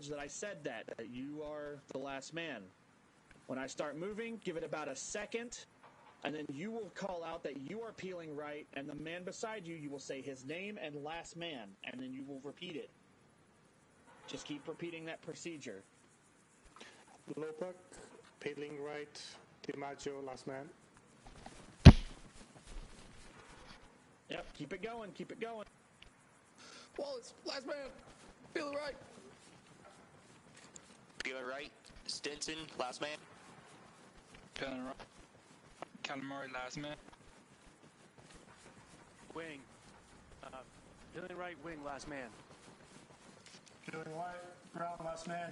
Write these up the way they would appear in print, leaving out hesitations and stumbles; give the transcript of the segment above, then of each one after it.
acknowledge that I said that you are the last man. When I start moving, give it about a second, and then you will call out that you are peeling right, and the man beside you, you will say his name and last man, and then you will repeat it. Just keep repeating that procedure. Lopek, peeling right, DiMaggio, last man. Yep, keep it going, keep it going. Wallace, last man, peeling right. Peeling right, Stinson, last man. Peeling right, Calamari, last man. Wing. Peeling right, Wing, last man. Peeling right, Brown, last man.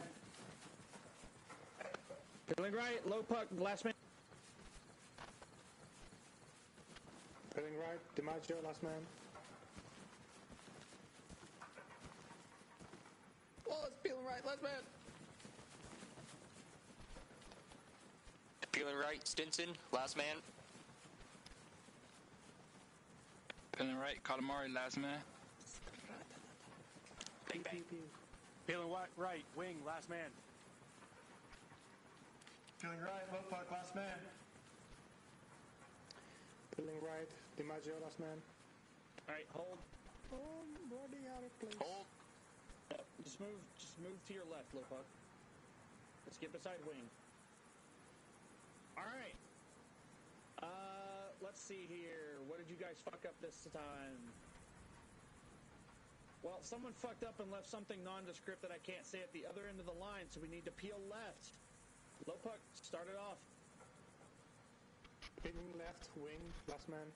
Peeling right, low puck, last man. Peeling right, DiMaggio, last man. Wallace, peeling right, last man. Peeling right, Stinson, last man. Peeling right, Calamari, last man. Bang, bang. Peeling right, Wing, last man. Peeling right, Lopek, last man. Peeling right, DiMaggio, last man. All right, hold. Oh, I'm running out of place. Hold. Yep, just move to your left, low puck. Let's get beside Wing. All right. Let's see here. What did you guys fuck up this time? Well, someone fucked up and left something nondescript that I can't say at the other end of the line, so we need to peel left. Low puck, start it off. Peeling left, Wing, last man.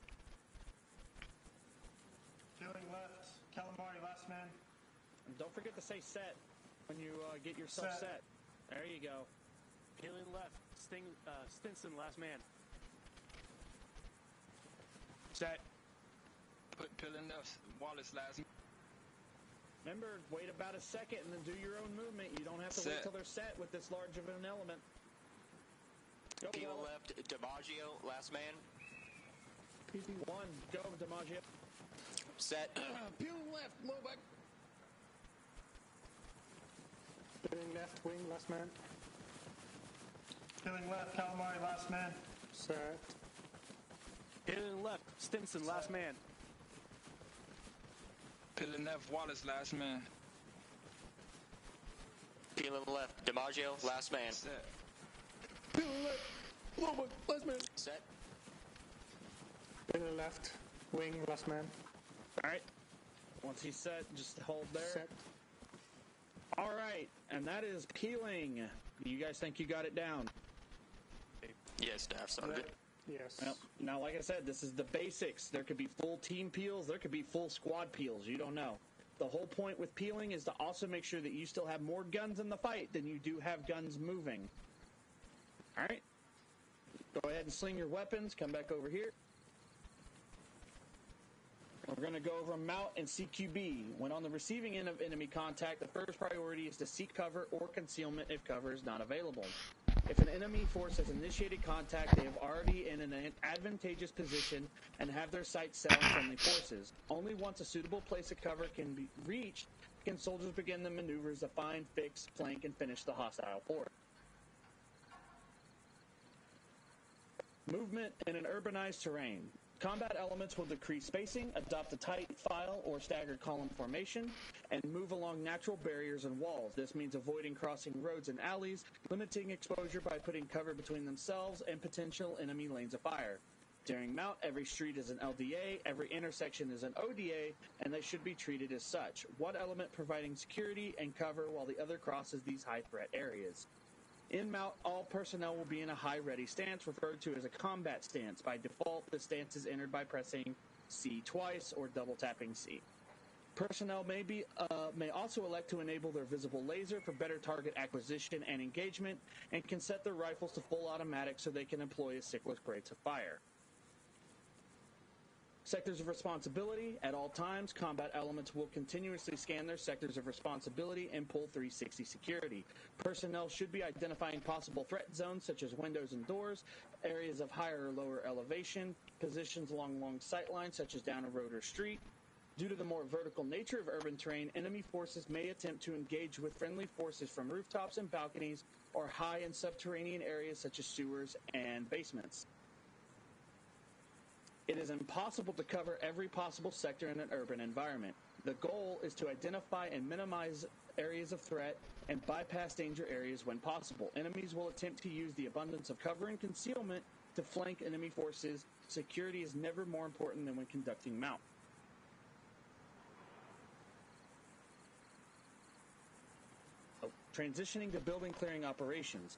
Peeling left, Calamari, last man. And don't forget to say set when you get yourself set. There you go. Peeling left, Stinson, last man. Set. Peeling left, Wallace, last man. Remember, wait about a second and then do your own movement. You don't have to wait till they're set with this large of an element. Go, Peel left, DiMaggio, last man. One, go, DiMaggio. Set. Peeling left, Lopek. Peeling left, Wing, last man. Peeling left, Calamari, last man. Set. Peeling left, Stinson, last man. Peeling left, Wallace, last man. Peeling left, DiMaggio, last man. Set. Peeling left, Lopek, last man. Set. Peeling left, Wing, last man. All right. Once he's set, just hold there. Set. All right. And that is peeling. You guys think you got it down? Yes, staff, sounded good. Yes. Well, now, like I said, this is the basics. There could be full team peels. There could be full squad peels. You don't know. The whole point with peeling is to also make sure that you still have more guns in the fight than you do have guns moving. All right. Go ahead and sling your weapons. Come back over here. We're going to go over mount and CQB. When on the receiving end of enemy contact, the first priority is to seek cover or concealment if cover is not available. If an enemy force has initiated contact, they have already in an advantageous position and have their sights set on friendly forces. Only once a suitable place of cover can be reached can soldiers begin the maneuvers to find, fix, flank, and finish the hostile force. Movement in an urbanized terrain. Combat elements will decrease spacing, adopt a tight file or staggered column formation, and move along natural barriers and walls. This means avoiding crossing roads and alleys, limiting exposure by putting cover between themselves and potential enemy lanes of fire. During mount, every street is an LDA, every intersection is an ODA, and they should be treated as such. One element providing security and cover while the other crosses these high-threat areas. In mount, all personnel will be in a high-ready stance, referred to as a combat stance. By default, the stance is entered by pressing C twice or double-tapping C. Personnel may also elect to enable their visible laser for better target acquisition and engagement, and can set their rifles to full automatic so they can employ a cyclic rates of fire. Sectors of responsibility. At all times, combat elements will continuously scan their sectors of responsibility and pull 360 security. Personnel should be identifying possible threat zones such as windows and doors, areas of higher or lower elevation, positions along long sight lines such as down a road or street, Due to the more vertical nature of urban terrain, enemy forces may attempt to engage with friendly forces from rooftops and balconies or high and subterranean areas such as sewers and basements. It is impossible to cover every possible sector in an urban environment. The goal is to identify and minimize areas of threat and bypass danger areas when possible. Enemies will attempt to use the abundance of cover and concealment to flank enemy forces. Security is never more important than when conducting mount. Transitioning to building clearing operations.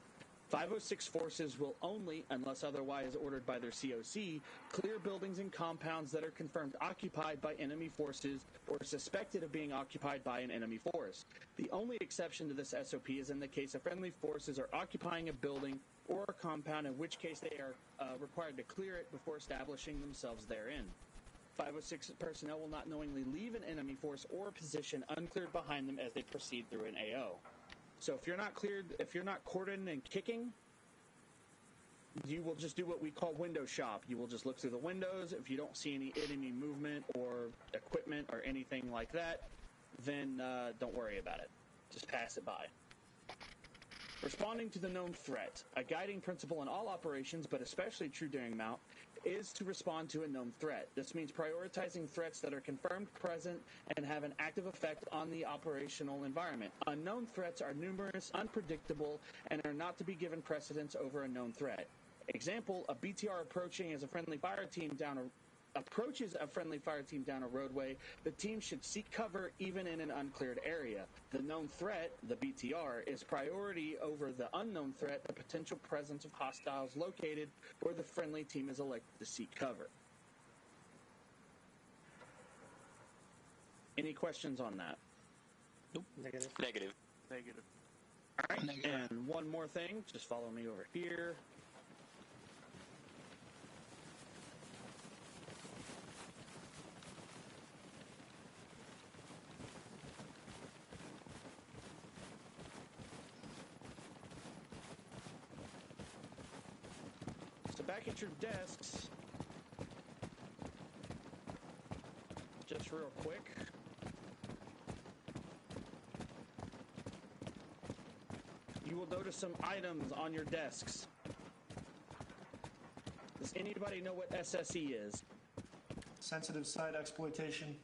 506 forces will only, unless otherwise ordered by their COC, clear buildings and compounds that are confirmed occupied by enemy forces or suspected of being occupied by an enemy force. The only exception to this SOP is in the case of friendly forces are occupying a building or a compound, in which case they are required to clear it before establishing themselves therein. 506 personnel will not knowingly leave an enemy force or position uncleared behind them as they proceed through an AO. So if you're not cleared, if you're not cordoned and kicking, you will just do what we call window shop. You will just look through the windows. If you don't see any enemy movement or equipment or anything like that, then don't worry about it. Just pass it by. Responding to the known threat. A guiding principle in all operations, but especially true during mount, is to respond to a known threat. This means prioritizing threats that are confirmed, present, and have an active effect on the operational environment. Unknown threats are numerous, unpredictable, and are not to be given precedence over a known threat. Example, a BTR approaches a friendly fire team down a roadway. The team should seek cover even in an uncleared area. The known threat, the BTR, is priority over the unknown threat, the potential presence of hostiles located where the friendly team is elected to seek cover. Any questions on that? Nope. Negative. Negative. All right. Negative. And one more thing, just follow me over here. Back at your desks, just real quick. You will notice some items on your desks. Does anybody know what SSE is? Sensitive site exploitation.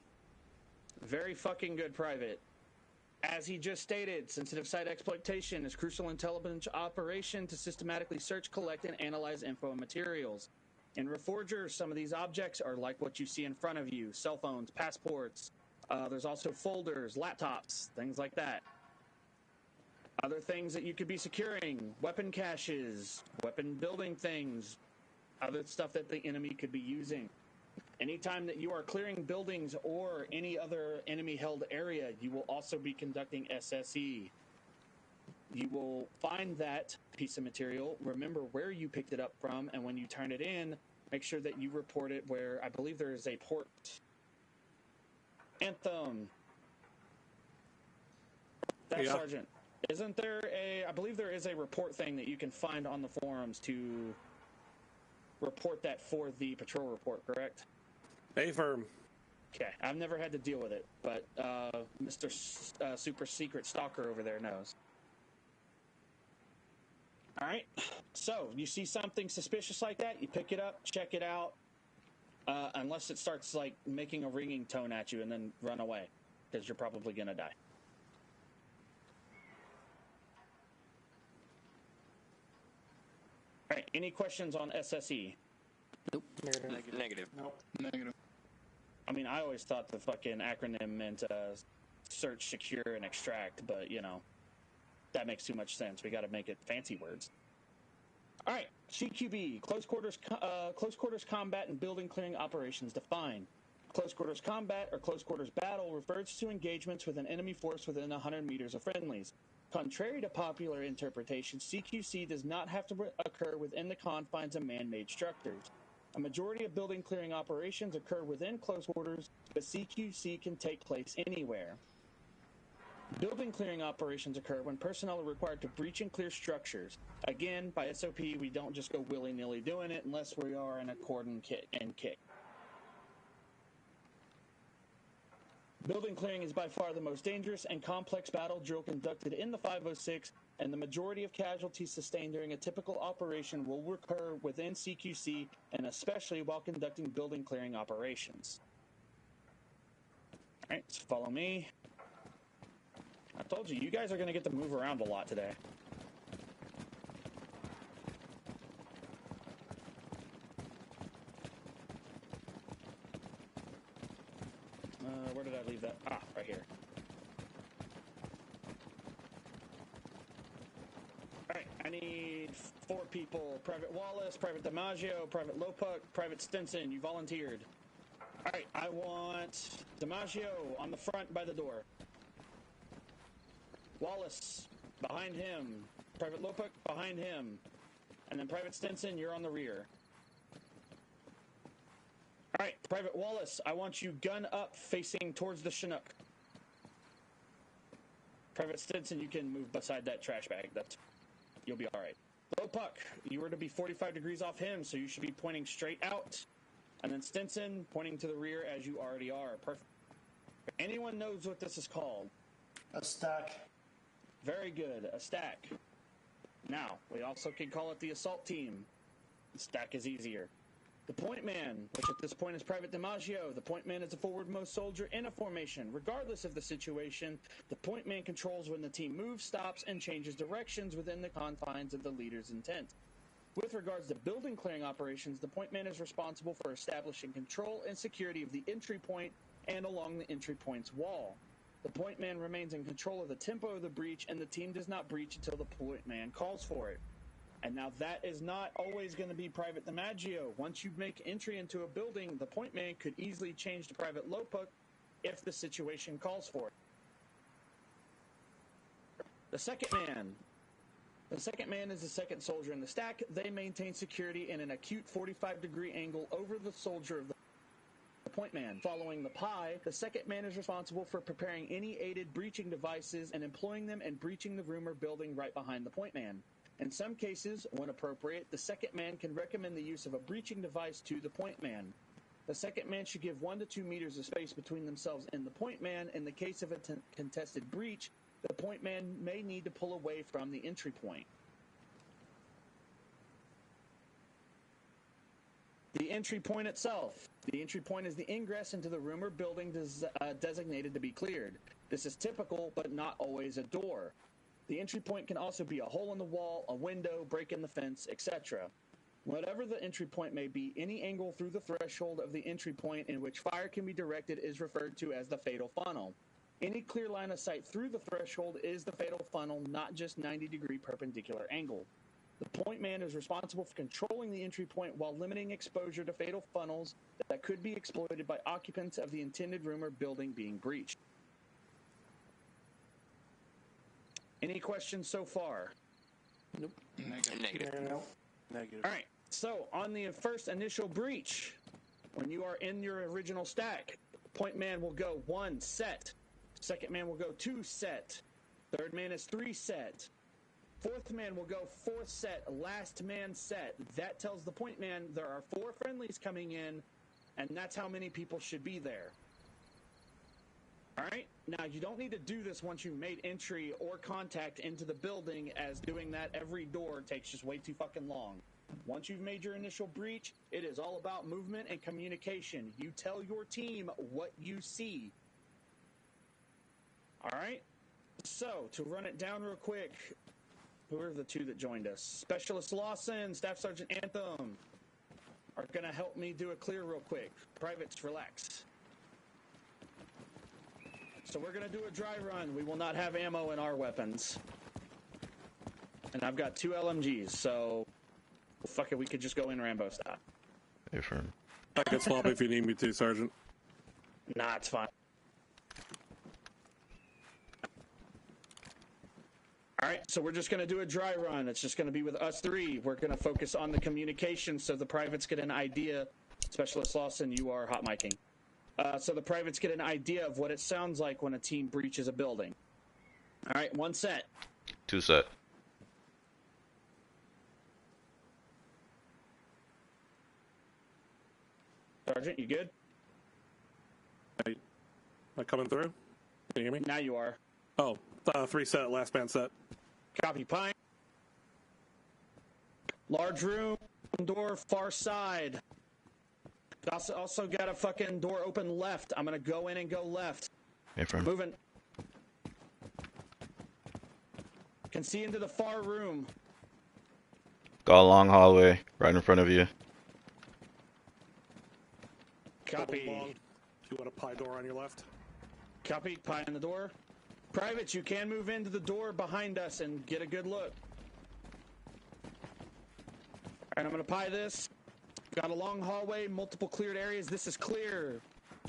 Very fucking good, Private. As he just stated, sensitive site exploitation is crucial intelligence operation to systematically search, collect, and analyze info and materials. In Reforger, some of these objects are like what you see in front of you: cell phones, passports. There's also folders, laptops, things like that. Other things that you could be securing: weapon caches, weapon building things, other stuff that the enemy could be using. Anytime that you are clearing buildings or any other enemy-held area, you will also be conducting SSE. You will find that piece of material, remember where you picked it up from, and when you turn it in, make sure that you report it where I believe there is a port. Anthem. That Sergeant. Isn't there I believe there is a report thing that you can find on the forums to report that for the patrol report, correct? Affirm. Okay, I've never had to deal with it, but Mr. Super Secret Stalker over there knows. All right, so you see something suspicious like that, you pick it up, check it out, unless it starts like making a ringing tone at you, and then run away, because you're probably gonna die. All right, any questions on SSE? Nope. Negative. Nope. Negative. I mean, I always thought the fucking acronym meant search, secure, and extract, but, you know, that makes too much sense. We got to make it fancy words. All right, CQB, close quarters combat and building clearing operations defined. Close quarters combat or close quarters battle refers to engagements with an enemy force within 100 meters of friendlies. Contrary to popular interpretation, CQC does not have to occur within the confines of man-made structures. A majority of building clearing operations occur within close quarters, but CQC can take place anywhere. Building clearing operations occur when personnel are required to breach and clear structures. Again, by SOP, we don't just go willy-nilly doing it unless we are in a cordon and kick. Building clearing is by far the most dangerous and complex battle drill conducted in the 506, and the majority of casualties sustained during a typical operation will occur within CQC, and especially while conducting building clearing operations. Alright, so follow me. I told you, you guys are going to get to move around a lot today. Where did I leave that? Ah, right here. Alright, I need 4 people. Private Wallace, Private DiMaggio, Private Lopuk, Private Stinson. You volunteered. Alright, I want DiMaggio on the front by the door. Wallace, behind him. Private Lopuk, behind him. And then Private Stinson, you're on the rear. Alright, Private Wallace, I want you gun up facing towards the Chinook. Private Stinson, you can move beside that trash bag. You'll be alright. Lopuk, you were to be 45 degrees off him, so you should be pointing straight out. And then Stinson, pointing to the rear as you already are. Perfect. Anyone knows what this is called? A stack. Very good, a stack. Now, we also can call it the assault team. The stack is easier. The point man, which at this point is Private DiMaggio. The point man is a forwardmost soldier in a formation. Regardless of the situation, the point man controls when the team moves, stops, and changes directions within the confines of the leader's intent. With regards to building clearing operations, the point man is responsible for establishing control and security of the entry point and along the entry point's wall. The point man remains in control of the tempo of the breach, and the team does not breach until the point man calls for it. And now that is not always going to be Private DiMaggio. Once you make entry into a building, the point man could easily change to Private Lopuk if the situation calls for it. The second man. The second man is the second soldier in the stack. They maintain security in an acute 45-degree angle over the soldier of the point man. Following the pie, the second man is responsible for preparing any aided breaching devices and employing them and breaching the room or building right behind the point man. In some cases, when appropriate, the second man can recommend the use of a breaching device to the point man. The second man should give 1 to 2 meters of space between themselves and the point man. In the case of a contested breach, the point man may need to pull away from the entry point. The entry point itself. The entry point is the ingress into the room or building designated to be cleared. This is typical, but not always a door. The entry point can also be a hole in the wall, a window, break in the fence, etc. Whatever the entry point may be, any angle through the threshold of the entry point in which fire can be directed is referred to as the fatal funnel. Any clear line of sight through the threshold is the fatal funnel, not just 90-degree perpendicular angle. The point man is responsible for controlling the entry point while limiting exposure to fatal funnels that could be exploited by occupants of the intended room or building being breached. Any questions so far? Nope. Negative. Negative. All right. So on the first initial breach, when you are in your original stack, point man will go 1 set. Second man will go 2 set. Third man is 3 set. Fourth man will go 4th set. Last man set. That tells the point man there are 4 friendlies coming in, and that's how many people should be there. All right? Now, you don't need to do this once you've made entry or contact into the building, as doing that every door takes just way too fucking long. Once you've made your initial breach, it is all about movement and communication. You tell your team what you see. All right? So, to run it down real quick, who are the 2 that joined us? Specialist Lawson, Staff Sergeant Anthem are going to help me do a clear real quick. Privates, relax. So we're going to do a dry run. We will not have ammo in our weapons. And I've got 2 LMGs, so fuck it, we could just go in Rambo style. Hey, firm. I can swap if you need me to, Sergeant. Nah, it's fine. All right, so we're just going to do a dry run. It's just going to be with us 3. We're going to focus on the communication so the privates get an idea. Specialist Lawson, you are hot micing. So the privates get an idea of what it sounds like when a team breaches a building. All right, 1 set. 2 set. Sergeant, you good? I coming through? Can you hear me? Now you are. Oh, 3 set, last man set. Copy, Pine. Large room, door far side. Also got a fucking door open left. I'm gonna go in and go left. Affirm. Moving. Can see into the far room. Got a long hallway right in front of you. Copy. You want a pie door on your left? Copy. Pie on the door. Privates, you can move into the door behind us and get a good look. Alright, I'm gonna pie this. Got a long hallway, multiple cleared areas. This is clear.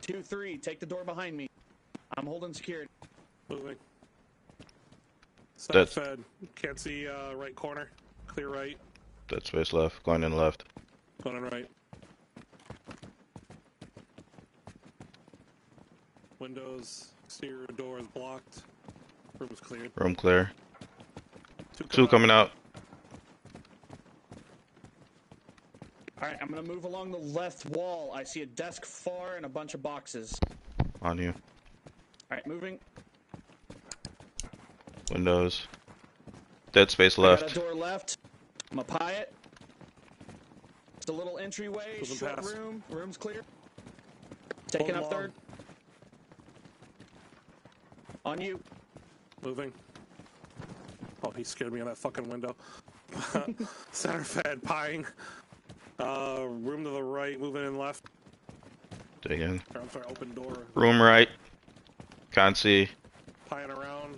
2, 3. Take the door behind me. I'm holding security. Moving. That's- Fed. Can't see right corner. Clear right. Dead space left. Going in left. Going in right. Windows, exterior door is blocked. Room is cleared. Room clear. Two Two coming out. Alright, I'm gonna move along the left wall. I see a desk far and a bunch of boxes. On you. Alright, moving. Windows. Dead space I got left. a door left. I'm gonna pie it. It's a little entryway, Doesn't short pass. room. Room's clear. Taking Hold up long. third. On you. Moving. Oh, he scared me on that fucking window. Center fed, pieing. Room to the right, moving in left. Dig in. Or, I'm sorry, open door. Room right. Can't see. Pieing around.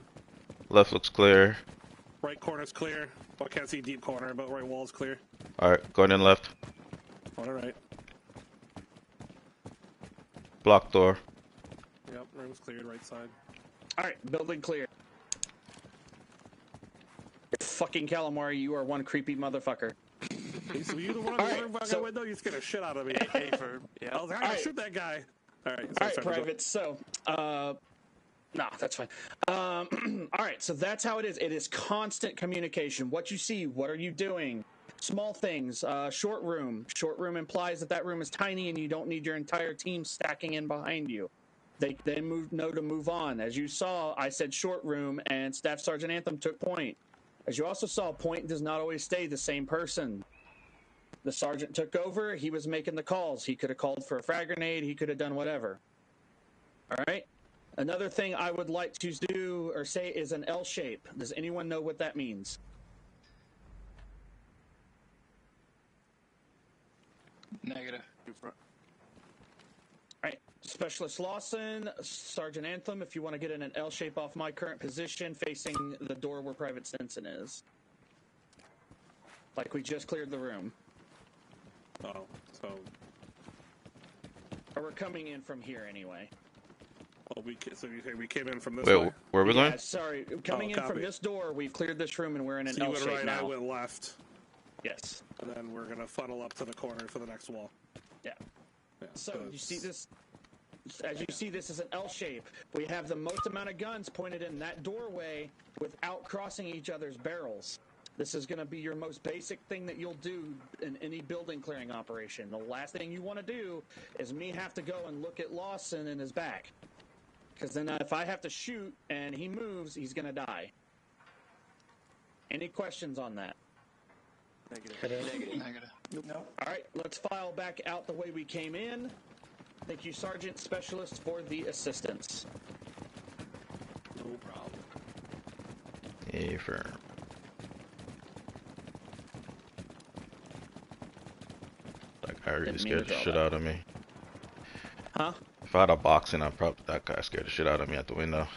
Left looks clear. Right corner's clear. Well, I can't see deep corner, but right wall's clear. Alright, going in left. All right. Block door. Yep, room's cleared, right side. Alright, building clear. Fucking calamari, you are one creepy motherfucker. Hey, so you the one on the other fucking window? You scared the shit out of me. I was like, I gotta shoot that guy. All right, All right, Private. So, no, that's fine. All right, so that's how it is. It is constant communication. What you see, what are you doing? Small things. Short room. Short room implies that room is tiny and you don't need your entire team stacking in behind you. They know to move on. As you saw, I said short room, and Staff Sergeant Anthem took point. As you also saw, point does not always stay the same person. The sergeant took over. He was making the calls. He could have called for a frag grenade. He could have done whatever. All right. Another thing I would like to do or say is an L shape. Does anyone know what that means? Negative. All right. Specialist Lawson, Sergeant Anthem, if you want to get in an L shape off my current position facing the door where Private Stinson is. Like we just cleared the room. Oh, so. Or we're coming in from here anyway. Oh, so you say we came in from this Wait, way? where are we going? Yeah, sorry. Coming in copy. from this door, we've cleared this room and we're in an So you L went shape right, now. I went left. Yes. And then we're going to funnel up to the corner for the next wall. Yeah. Yeah, So you see this, as you see, this is an L shape. We have the most amount of guns pointed in that doorway without crossing each other's barrels. This is going to be your most basic thing that you'll do in any building clearing operation. The last thing you want to do is me have to go and look at Lawson in his back. Because then if I have to shoot and he moves, he's going to die. Any questions on that? Negative. No. All right, let's file back out the way we came in. Thank you, Sergeant Specialist, for the assistance. No problem. Affirm. That guy really Didn't mean scared to the draw shit that. out of me. Huh? If I had a boxing, that guy scared the shit out of me at the window.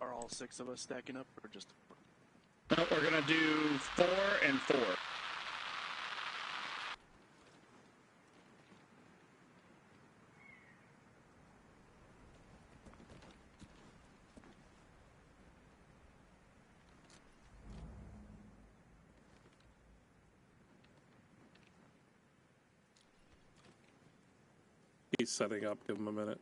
Are all 6 of us stacking up, or just? No, we're going to do 4 and 4. He's setting up. Give him a minute.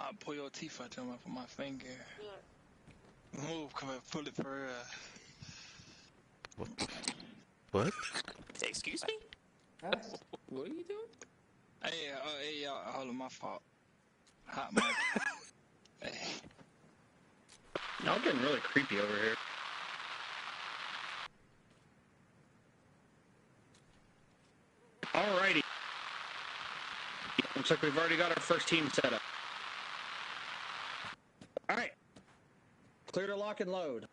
I'll pull your teeth out with my finger. Move, come and pull it for What? Excuse me? What are you doing? Hey, y'all, hold on, my fault. Hot mic. Hey. Y'all getting really creepy over here. Alrighty. Looks like we've already got our first team set up. Alright. Clear to lock and load.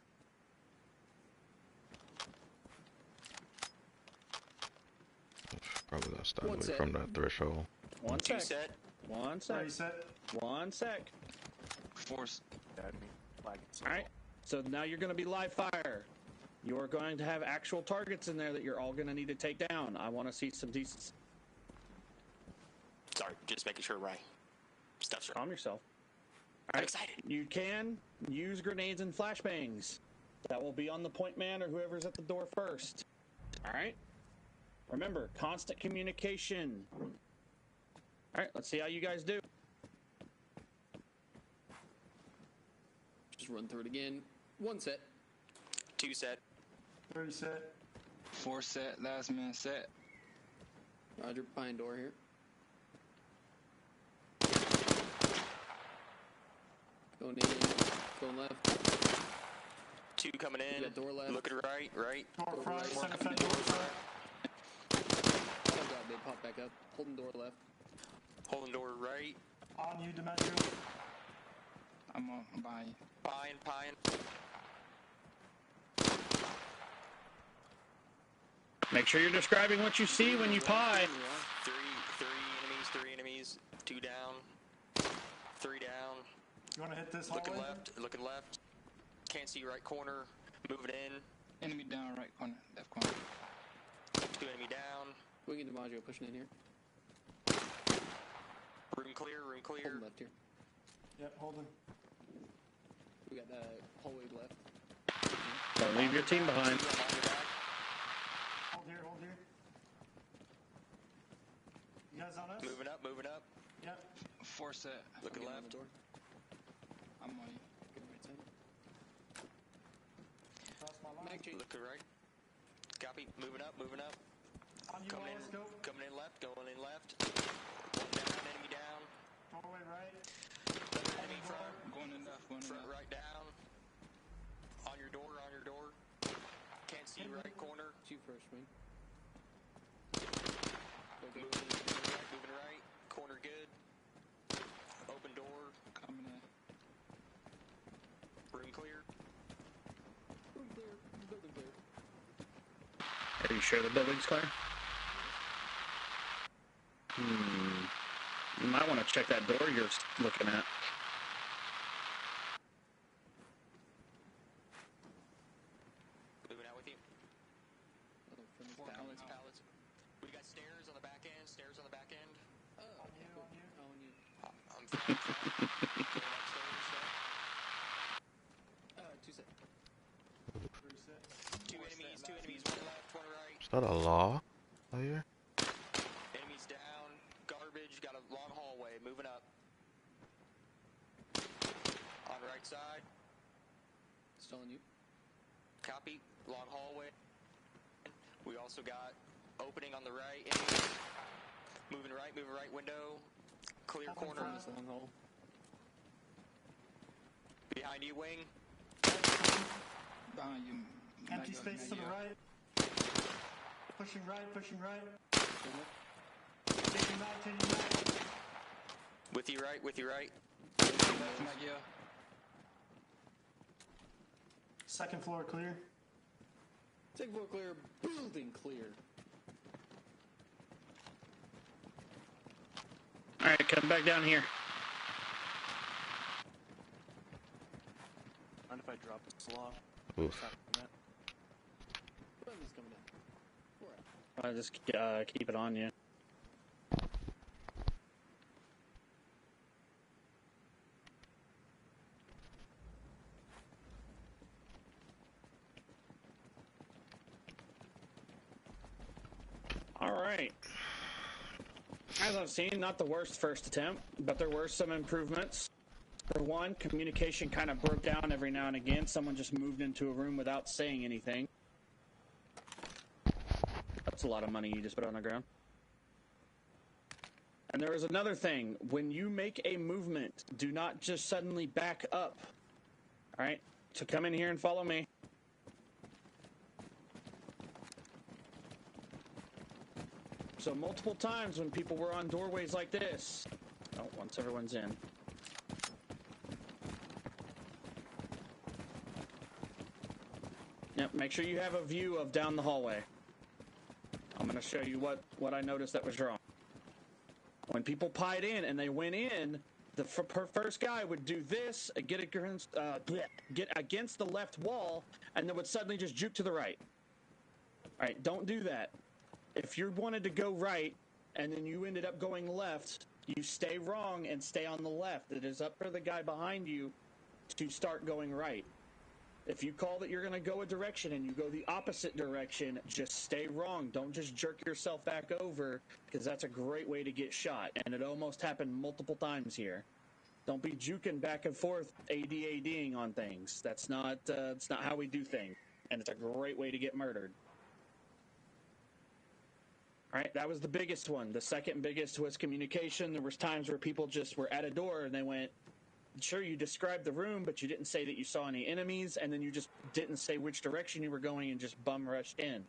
Probably gotta start What's away that? from that threshold. One Two sec. set. One sec. Ready, set. One sec. Force. Alright. So now you're going to be live fire. You're going to have actual targets in there that you're all going to need to take down. I want to see some decent... Sorry, just making sure right. Stuff's right. Calm yourself. I'm excited. You can use grenades and flashbangs. That will be on the point man or whoever's at the door first. Alright? Remember, constant communication. Alright, let's see how you guys do. Just run through it again. One set. Two set. 30 set. 4 set, last man set. Roger, behind door here. Going in, going left. Two coming in. You got door left. Looking right. Door front, right. center fed door front. Oh god, they pop back up. Holding door left. Holding door right. On you, Demetrio. I'm behind you. Pine. Make sure you're describing what you see when you pie. Three enemies. Two down. Three down. You want to hit this hallway? Looking left. Can't see right corner. Moving in. Enemy down, right corner, left corner. Two enemy down. Wing and DiMaggio pushing in here. Room clear. Holding left here. Yep, holding. We got hallway left. Don't leave your team behind. Hold here. You guys on us? Moving up. Yep. 4 set. Looking Getting on left. the door. I'm on you. Getting right side. Cross my line. Mag change. Looking right. Copy. Moving up. On you, Coming Wallace, go. in left. Going in left. One down. Enemy down. Doorway right. Enemy front. Going in left, Front right down. On your door. Can't see right corner. Shoot first, wing. Moving right. Corner good. Open door. Coming in. Room clear. Room clear. Building clear. Are you sure the building's clear? You might want to check that door you're looking at. Moving out with you. Oh, from the Pallets. We got stairs on the back end. Oh, On you. on you. I'm fine. Going upstairs. Two set. 3 set. Two enemies. One left. One right. Is that a law? Oh, yeah. Enemies down. Garbage. Got a long hallway. Moving up. On right side. Still on you. Copy. Long hallway. We also got opening on the right. Enemies. Moving right window. Clear corner. From this long hall. Behind you, wing. Behind you. Empty Mag- space to the Mag- right. Pushing right. Going left. Taking back. With you right. Left, Mag- Second floor clear. Second floor clear. Building clear. Alright, come back down here. Mind if I drop the slaw? Oof. Brother's coming down. Four out. I'll just keep it on you. Alright. As I've seen, not the worst first attempt, but there were some improvements. For one, communication kind of broke down every now and again. Someone just moved into a room without saying anything. That's a lot of money you just put on the ground. And there is another thing. When you make a movement, do not just suddenly back up. All right? So come in here and follow me. So multiple times when people were on doorways like this. Oh, once everyone's in. Yep, make sure you have a view of down the hallway. I'm going to show you what I noticed that was wrong. When people pied in and they went in, the first guy would do this, get against the left wall, and then would suddenly just juke to the right. All right, don't do that. If you wanted to go right and then you ended up going left, you stay wrong and stay on the left. It is up for the guy behind you to start going right. If you call that you're going to go a direction and you go the opposite direction, just stay wrong. Don't just jerk yourself back over, because that's a great way to get shot. And it almost happened multiple times here. Don't be juking back and forth, ADADing on things. That's not how we do things. And it's a great way to get murdered. All right, that was the biggest one. The second biggest was communication. There was times where people just were at a door and they went, sure, you described the room, but you didn't say that you saw any enemies, and then you just didn't say which direction you were going and just bum rushed in.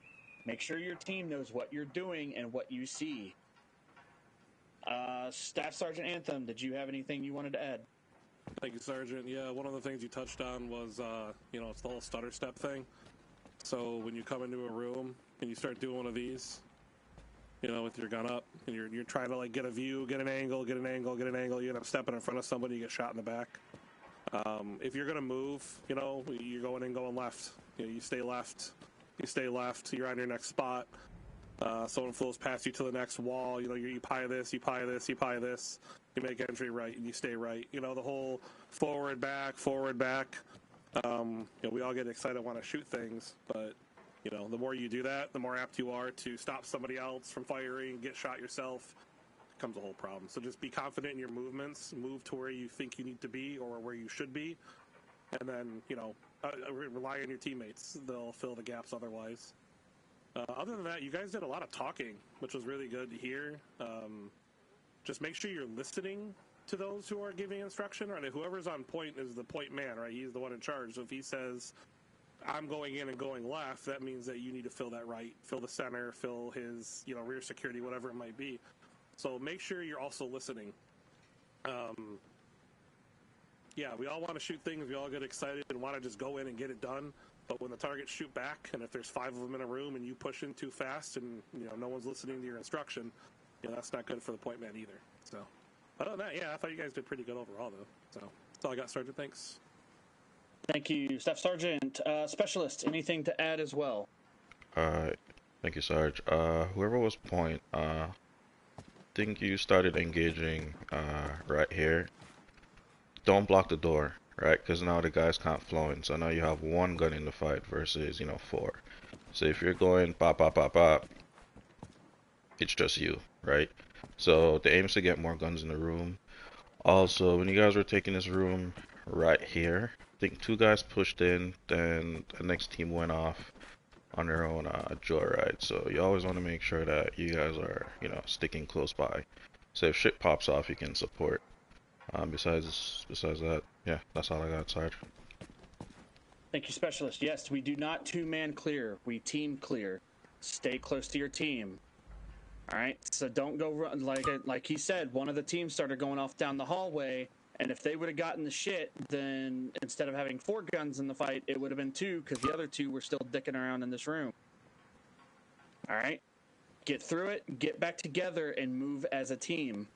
Make sure your team knows what you're doing and what you see. Staff Sergeant Anthem, did you have anything you wanted to add? Thank you, Sergeant. Yeah, one of the things you touched on was, it's the whole stutter step thing. So when you come into a room and you start doing one of these, with your gun up, and you're trying to, get a view, get an angle, you end up stepping in front of somebody, you get shot in the back. If you're going to move, you're going in, going left. You stay left, you're on your next spot. Someone flows past you to the next wall, you pie this, you make entry right, and you stay right. The whole forward, back. We all get excited, want to shoot things, but the more you do that, the more apt you are to stop somebody else from firing, get shot yourself. It becomes a whole problem. So just be confident in your movements, move to where you think you need to be or where you should be, and then, rely on your teammates. They'll fill the gaps otherwise. Other than that, you guys did a lot of talking, which was really good to hear. Just make sure you're listening to those who are giving instruction, or whoever's on point is the point man, right? He's the one in charge. So if he says, I'm going in and going left, that means that you need to fill that right, fill the center, fill his, rear security, whatever it might be. So make sure you're also listening. We all want to shoot things. We all get excited and want to just go in and get it done. But when the targets shoot back, and if there's 5 of them in a room and you push in too fast and, no one's listening to your instruction, that's not good for the point man either. So, other than that, I thought you guys did pretty good overall, though. So, that's all I got, Sergeant. Thanks. Thank you, Staff Sergeant. Specialist, anything to add as well? Thank you, Sarge. Whoever was point, think you started engaging right here. Don't block the door, right? Because now the guys can't flow in. So now you have 1 gun in the fight versus, 4. So if you're going pop, it's just you, right? So the aim is to get more guns in the room. Also, when you guys were taking this room right here, I think 2 guys pushed in, then the next team went off on their own joyride. So you always want to make sure that you guys are, sticking close by. So if shit pops off, you can support. Besides that, that's all I got, Sarge. Thank you, Specialist. Yes, we do not 2-man clear. We team clear. Stay close to your team. All right, so don't go run. Like he said, one of the teams started going off down the hallway, and if they would have gotten the shit, then instead of having 4 guns in the fight, it would have been 2, because the other 2 were still dicking around in this room. All right, get through it, get back together, and move as a team.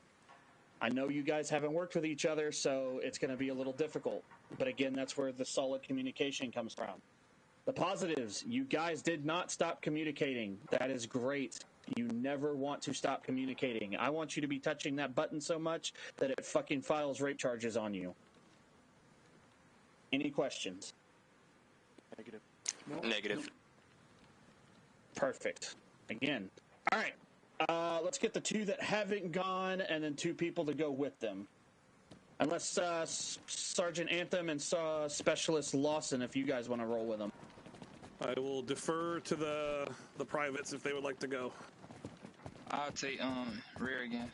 I know you guys haven't worked with each other, so it's going to be a little difficult. But again, that's where the solid communication comes from. The positives, you guys did not stop communicating. That is great. You never want to stop communicating. I want you to be touching that button so much that it fucking files rape charges on you. Any questions? Negative. Negative. Perfect. Again. All right. Let's get the 2 that haven't gone and then 2 people to go with them. Unless Sergeant Anthem and Specialist Lawson, if you guys want to roll with them. I will defer to the privates if they would like to go. I'll take rear again.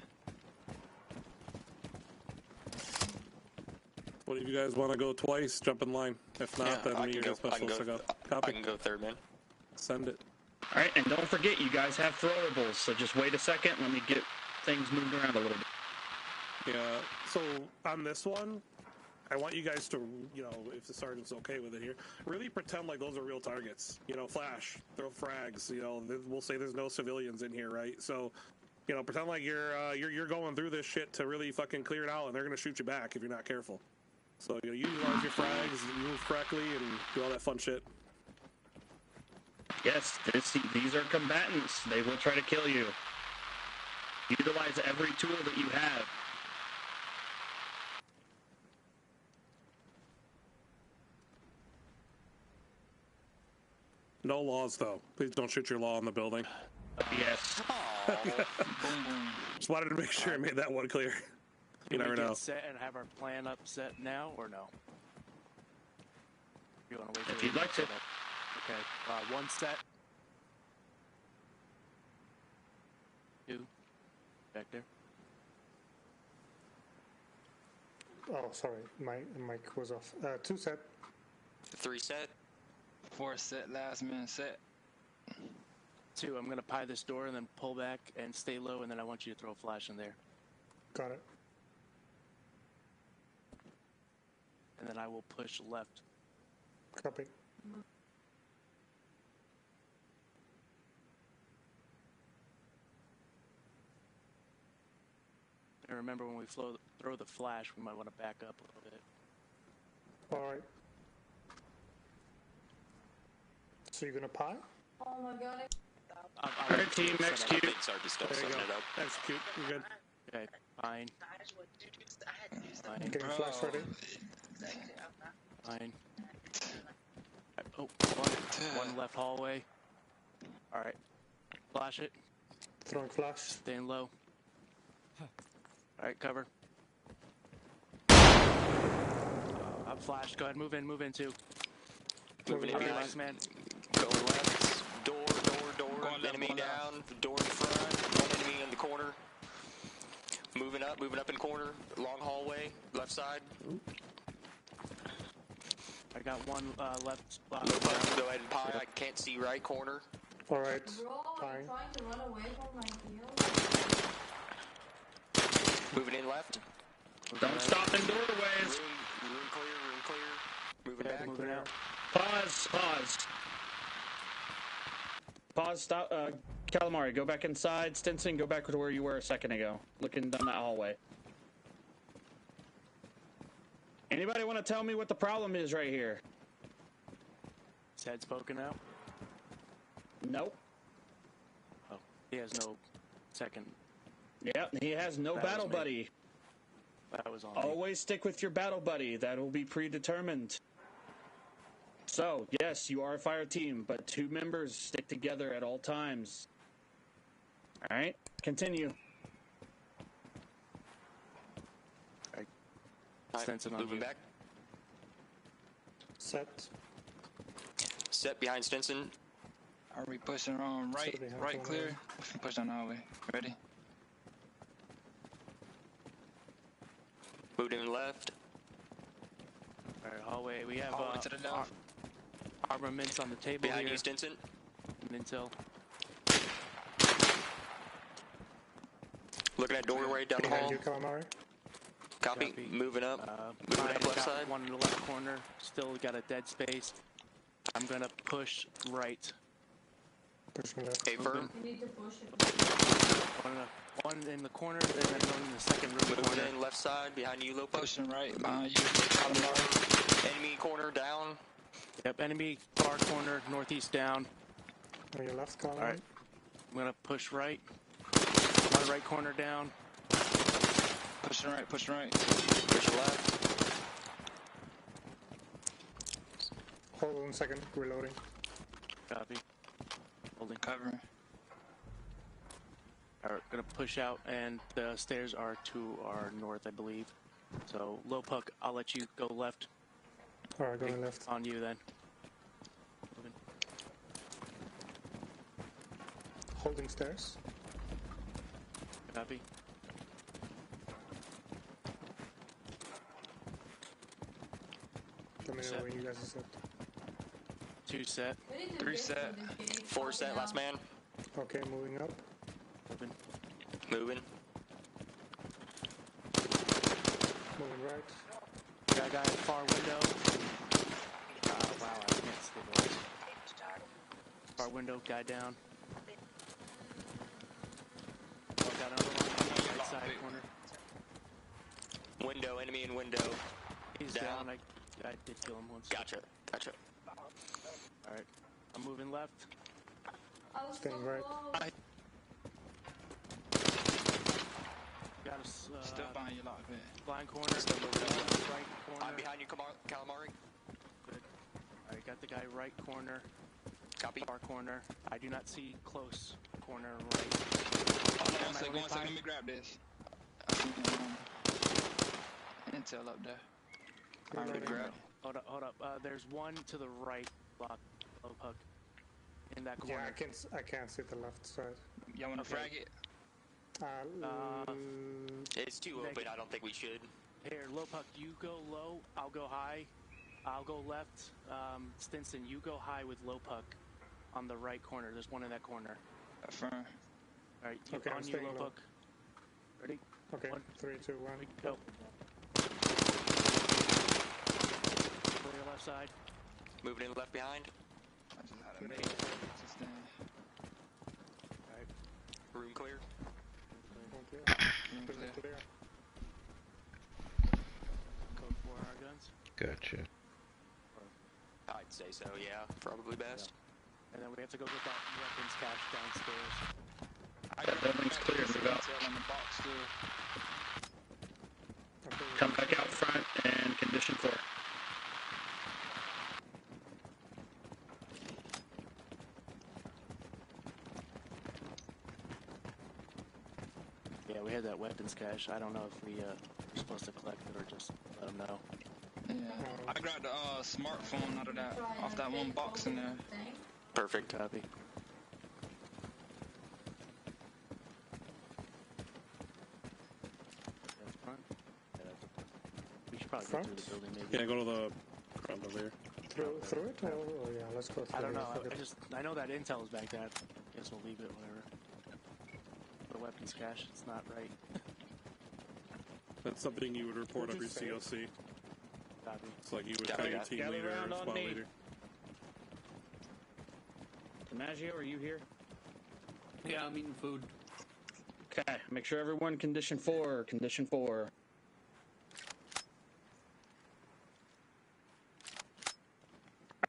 What if you guys want to go twice? Jump in line. If not, then me or the specialist will go. Copy. I can go third, man. Send it. All right, and don't forget, you guys have throwables, so just wait a second. Let me get things moved around a little bit. Yeah, so on this one, I want you guys to, you know, if the sergeant's okay with it here, really pretend like those are real targets. You know, flash, throw frags. You know, we'll say there's no civilians in here, right? So, you know, pretend like you're going through this shit to really fucking clear it out, and they're gonna shoot you back if you're not careful. So, you know, utilize your frags, move correctly, and do all that fun shit. Yes, these are combatants. They will try to kill you. Utilize every tool that you have. No laws, though. Please don't shoot your law in the building. Yes. Just wanted to make sure I made that one clear. You never know. Set and have our plan up set now, or no? You want to wait? If you'd like to. Okay. One set. Two. Back there. Oh, sorry, my mic was off. 2 set. 3 set. 4 set, last man set. 2. I'm gonna pie this door and then pull back and stay low, and then I want you to throw a flash in there. Got it. And then I will push left. Copy. And remember, when we throw the flash, we might want to back up a little bit. All right. So you're gonna pie? Oh my god. All right, team, execute. Sergeant still There you setting go. it up. Execute. You're good. Okay, fine. Fine. Getting flash ready. Fine. Oh, one left hallway. All right. Flash it. Throwing flash. Staying low. All right, cover. I'm flashed. Go ahead, move in too. Moving in Okay, behind. last man. Going left. Door. Enemy down. Door in front. One enemy in the corner. Moving up in corner. Long hallway. Left side. I got one left. Go ahead and pie. I can't see right corner. All right. Bro, Fine. I'm trying to run away from my heels. Moving in left. Don't stop in doorways. Room clear. Moving back. Moving out. Pause, stop. Calamari, go back inside. Stinson, go back to where you were a second ago. Looking down that hallway. Anybody want to tell me what the problem is right here? His head's poking out. Nope. Oh, he has no second. Yep, he has no That battle was me. buddy. That was on me. Always stick with your battle buddy. That will be predetermined. So, yes, you are a fire team, but 2 members stick together at all times. All right, continue. Stinson on Moving you. back. Set. Set behind Stinson. Are we pushing on right? Should we have Right to, clear. Push on hallway. Ready? Moved in left. All right, hallway. We have Hallway to the left. armaments on the table Behind here. you, Stinson. And intel. Looking at doorway down the Behind hall. you, Calamari. Copy. Copy. Moving up. Moving Brian up left got side. one in the left corner. Still got a dead space. I'm gonna push right. Pushing left. A firm. You need to push it. One in the corner, and then one in the second room Moving corner. in left side. Behind you, Lopo. Pushing right behind you. Enemy corner down. Yep, enemy far corner, northeast down. On your left, Calamari. All right. I'm gonna push right. One right corner down. Pushing right. Push left. Hold on a second. Reloading. Copy. Holding. Covering. All right, gonna push out, and the stairs are to our north, I believe. So, low puck, I'll let you go left. All right, going left. On you then. Moving. Holding stairs. Copy. Let me know when you guys are set. 2 set. We need to 3 get set. to this gate. 4 set, Fucking last hell. man. Okay, moving up. Moving. Moving. Moving right. Got a guy at far window. Wow, I can't stabilize. Far window, guy down. Oh, got another one on the right side corner. Window, enemy in window. He's down. I did kill him once. Gotcha. Alright. I'm moving left. I was so Staying right. close. Got us Still behind you, lock man. blind corner. Still moving up. Right corner. I'm behind you, Calamari. Good. Alright, got the guy right corner. Copy. Far corner. I do not see close corner right. Hold on, Am I one second, only let me grab this. Intel up there. I'm gonna grab. Hold up. There's one to the right block. Low puck. In that corner. Yeah, I can't see the left side. Y'all wanna Okay. frag it? It's too open. I don't think we should. Here, low puck, you go low, I'll go high. I'll go left. Stinson, you go high with low puck on the right corner. There's one in that corner. Affirm. Alright, Okay, I'm on you, staying low low. puck. Ready? Okay, 1, 3, 2, 1. go. Clear left side. Moving in left behind. I just had a mate. Alright. Room clear. Clear. Code 4 on our guns. Gotcha. I'd say so, yeah. Probably best. And then we have to go get that weapons cache downstairs. That building's clear, move out. Intel in the box too. Come back out front and condition 4. Yeah, we had that weapons cache. I don't know if we're supposed to collect it or just let them know. Yeah. I grabbed the smartphone out of that, off that one box in there. Perfect. Copy. That's front. Yeah, that's the front. We should probably go through the building maybe. Yeah, go to the ground over here. Through it? Oh, yeah, let's go through I don't it. know. Fuck it. I know that intel is back there. I guess we'll leave it, whatever. The weapons cache, it's not right. That's something you would report What'd every you say? COC. Copy. It's like you would Gather- tell your team gather leader around or on squad me. leader. DiMaggio, are you here? Yeah, I'm eating food. Okay, make sure everyone condition 4. Condition 4.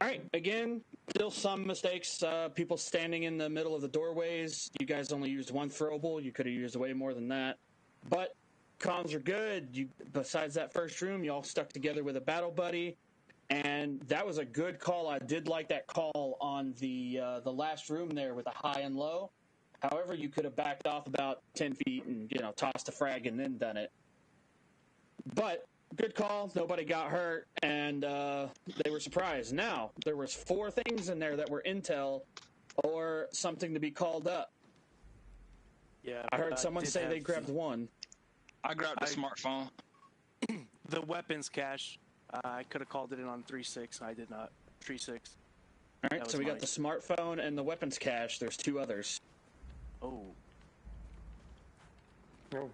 Alright, again, still some mistakes. People standing in the middle of the doorways. You guys only used one throwable. You could have used way more than that. But comms are good. Besides that first room, you all stuck together with a battle buddy. And that was a good call. I did like that call on the last room there with the high and low. However, you could have backed off about 10 feet and, tossed a frag and then done it. But good call. Nobody got hurt, and they were surprised. Now, there was 4 things in there that were intel or something to be called up. Yeah. I heard someone did say have they grabbed 1. I grabbed the smartphone. the weapons cache. I could have called it in on 3-6. I did not. 3-6. All That right, was so we got mine. the smartphone and the weapons cache. There's 2 others. Oh. Oh,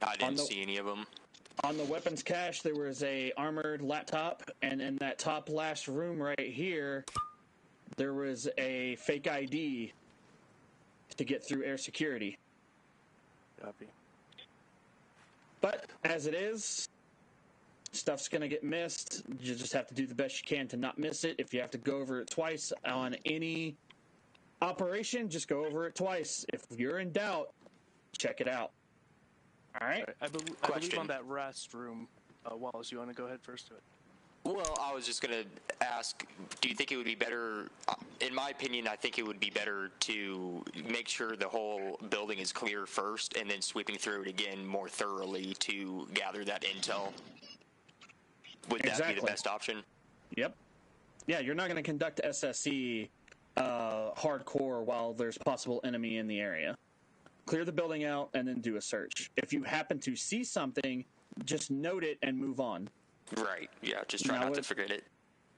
I On didn't the- see any of them. On the weapons cache, there was a armored laptop, and in that top last room right here, there was a fake ID to get through air security. Copy. But as it is, stuff's going to get missed. You just have to do the best you can to not miss it. If you have to go over it twice on any operation, just go over it twice. If you're in doubt, check it out. All right? I believe Question. on that restroom, Wallace, you want to go ahead first to it? Well, I was just going to ask, do you think it would be better, in my opinion, I think it would be better to make sure the whole building is clear first and then sweeping through it again more thoroughly to gather that intel? Would that be the best option? Yep. Yeah, you're not going to conduct SSC hardcore while there's possible enemy in the area. Clear the building out and then do a search. If you happen to see something, just note it and move on. Right, yeah, just try not to forget it.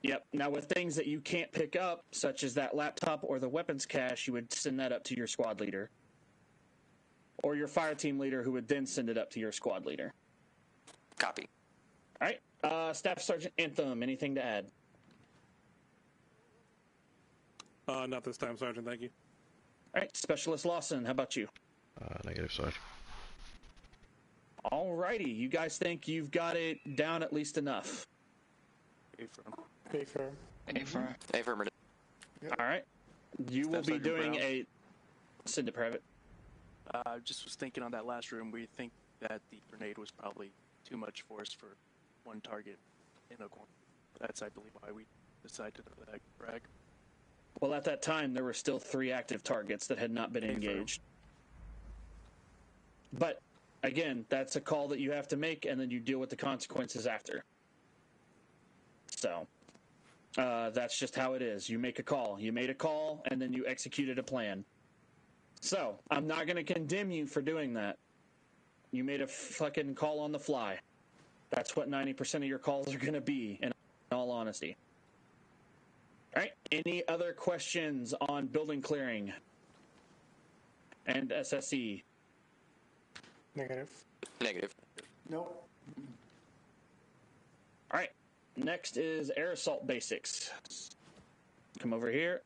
Yep. Now, with things that you can't pick up, such as that laptop or the weapons cache, you would send that up to your squad leader. Or your fire team leader, who would then send it up to your squad leader. Copy. All right. Staff Sergeant Anthem, anything to add? Not this time, Sergeant, thank you. All right. Specialist Lawson, how about you? Negative, Sergeant. All righty. You guys think you've got it down at least enough? Affirm. Affirmative. All right. You will be doing a... Send it, Private. Just was thinking on that last room, we think that the grenade was probably too much force for one target in a corner. That's, I believe, why we decided to do that, correct? Well, at that time, there were still 3 active targets that had not been engaged. But, again, that's a call that you have to make, and then you deal with the consequences after. So, that's just how it is. You make a call. You made a call, and then you executed a plan. So, I'm not going to condemn you for doing that. You made a fucking call on the fly. That's what 90% of your calls are going to be, in all honesty. All right. Any other questions on building clearing and SSE? Negative. Negative. Nope. All right. Next is air assault basics. Come over here.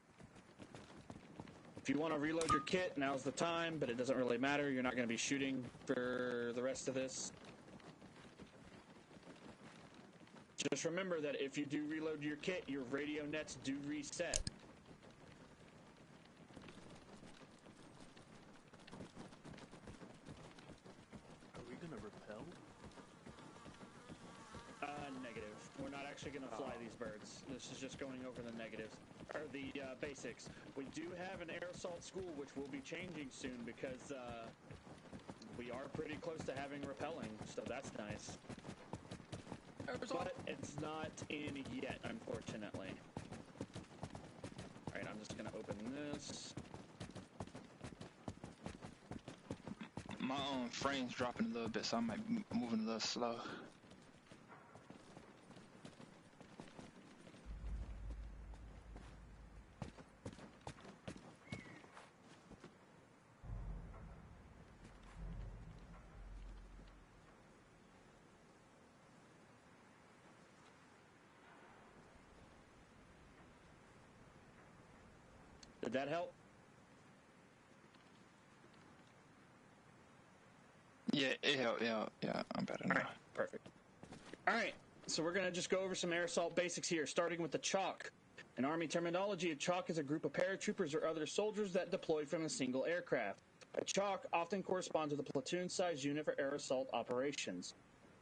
If you want to reload your kit, now's the time, but it doesn't really matter. You're not going to be shooting for the rest of this. Just remember that if you do reload your kit, your radio nets do reset. Are we going to repel? Negative. We're not actually going to fly these birds. This is just going over the negatives, or the basics. We do have an air assault school, which will be changing soon because we are pretty close to having repelling, so that's nice. But it's not in yet, unfortunately. Alright, I'm just going to open this. My own frame's dropping a little bit, so I might be moving a little slow. Did that help? Yeah, it helped. Yeah, I'm better now. All right, perfect. All right, so we're going to just go over some air assault basics here, starting with the chalk. In Army terminology, a chalk is a group of paratroopers or other soldiers that deploy from a single aircraft. A chalk often corresponds with a platoon-sized unit for air assault operations.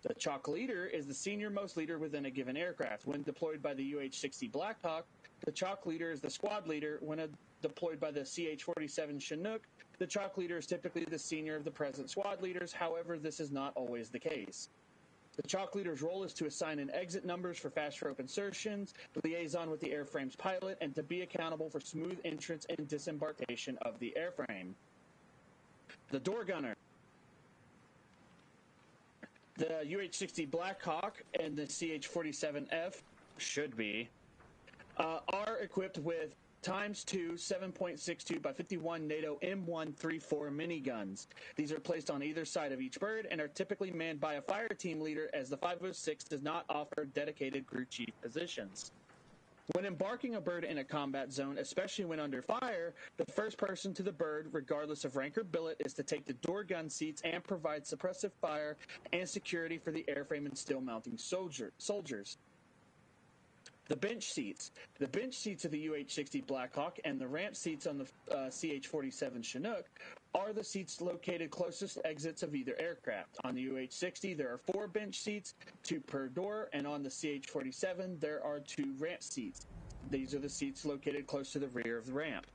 The chalk leader is the senior-most leader within a given aircraft. When deployed by the UH-60 Blackhawk, the chalk leader is the squad leader. When deployed by the CH-47 Chinook, the chalk leader is typically the senior of the present squad leaders. However, this is not always the case. The chalk leader's role is to assign an exit numbers for fast rope insertions, liaison with the airframe's pilot, and to be accountable for smooth entrance and disembarkation of the airframe. The door gunner. The UH-60 Blackhawk and the CH-47F should be are equipped with ×2 7.62 by 51 NATO M134 miniguns. These are placed on either side of each bird and are typically manned by a fire team leader, as the 506 does not offer dedicated crew chief positions. When embarking a bird in a combat zone, especially when under fire, the first person to the bird, regardless of rank or billet, is to take the door gun seats and provide suppressive fire and security for the airframe and steel mounting soldiers. The bench seats. The bench seats of the UH-60 Blackhawk and the ramp seats on the CH-47 Chinook are the seats located closest to exits of either aircraft. On the UH-60, there are 4 bench seats, 2 per door, and on the CH-47, there are 2 ramp seats. These are the seats located close to the rear of the ramp.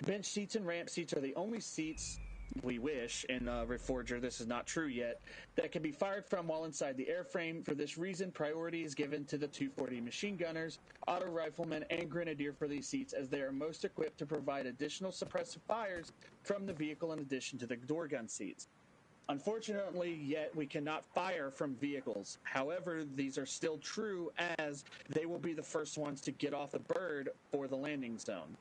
Bench seats and ramp seats are the only seats, we wish, in Reforger, this is not true yet, that can be fired from while inside the airframe. For this reason, priority is given to the 240 machine gunners, auto riflemen, and grenadier for these seats, as they are most equipped to provide additional suppressive fires from the vehicle in addition to the door gun seats. Unfortunately, yet we cannot fire from vehicles. However, these are still true, as they will be the first ones to get off the bird for the landing zone.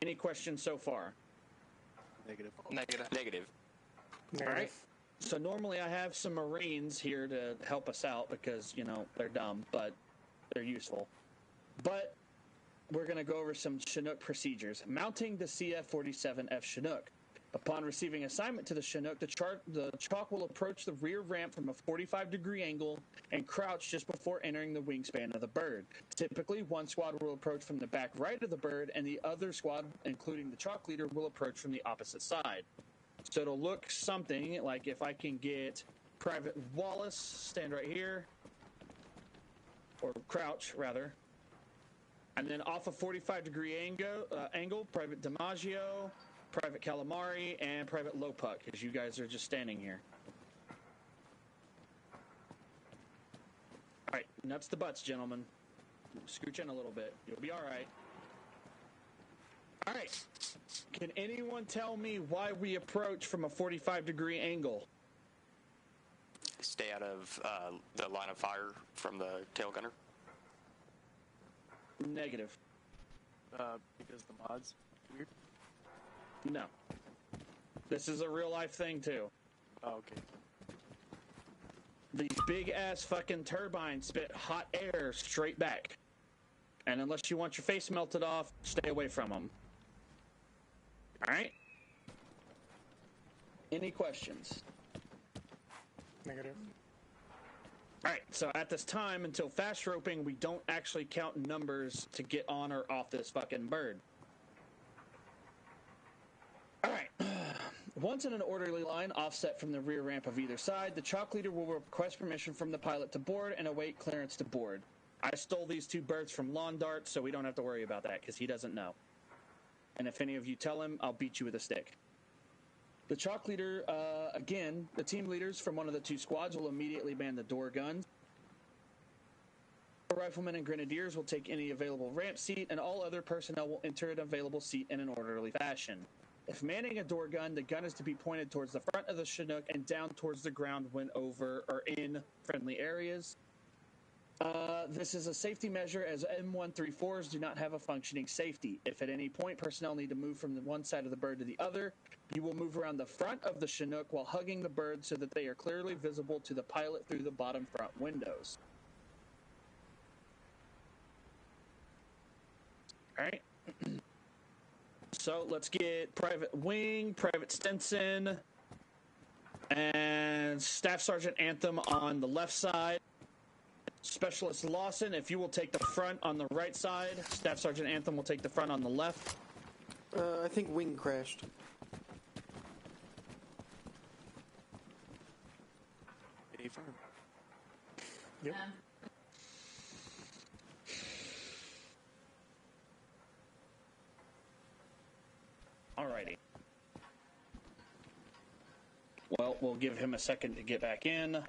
Any questions so far? Negative. Negative. All right. So normally I have some Marines here to help us out because, you know, they're dumb, but they're useful. But we're going to go over some Chinook procedures. Mounting the CF-47F Chinook. Upon receiving assignment to the Chinook, the Chalk will approach the rear ramp from a 45-degree angle and crouch just before entering the wingspan of the bird. Typically, one squad will approach from the back right of the bird, and the other squad, including the Chalk leader, will approach from the opposite side. So it'll look something like if I can get Private Wallace, stand right here, or crouch, rather, and then off a 45-degree angle, Private DiMaggio, Private Calamari, and Private Lopuk, as you guys are just standing here. All right, nuts to butts, gentlemen. Scooch in a little bit. You'll be all right. All right. Can anyone tell me why we approach from a 45-degree angle? Stay out of the line of fire from the tail gunner. Negative. Because the mod's weird? No. This is a real-life thing, too. Oh, okay. These big-ass fucking turbines spit hot air straight back. And unless you want your face melted off, stay away from them. All right? Any questions? Negative. All right, so at this time, until fast roping, we don't actually count numbers to get on or off this fucking bird. All right. Once in an orderly line, offset from the rear ramp of either side, the Chalk leader will request permission from the pilot to board and await clearance to board. I stole these 2 birds from Lawn Dart, so we don't have to worry about that, because he doesn't know. And if any of you tell him, I'll beat you with a stick. The Chalk leader, again, the team leaders from one of the 2 squads will immediately man the door guns. Riflemen and grenadiers will take any available ramp seat, and all other personnel will enter an available seat in an orderly fashion. If manning a door gun, the gun is to be pointed towards the front of the Chinook and down towards the ground when over or in friendly areas. This is a safety measure, as M134s do not have a functioning safety. If at any point personnel need to move from the one side of the bird to the other, you will move around the front of the Chinook while hugging the bird so that they are clearly visible to the pilot through the bottom front windows. All right. So let's get Private Wing, Private Stinson, and Staff Sergeant Anthem on the left side. Specialist Lawson, if you will take the front on the right side. Staff Sergeant Anthem will take the front on the left. I think Wing crashed. Affirm. Yep. Alrighty. Well, we'll give him a second to get back in.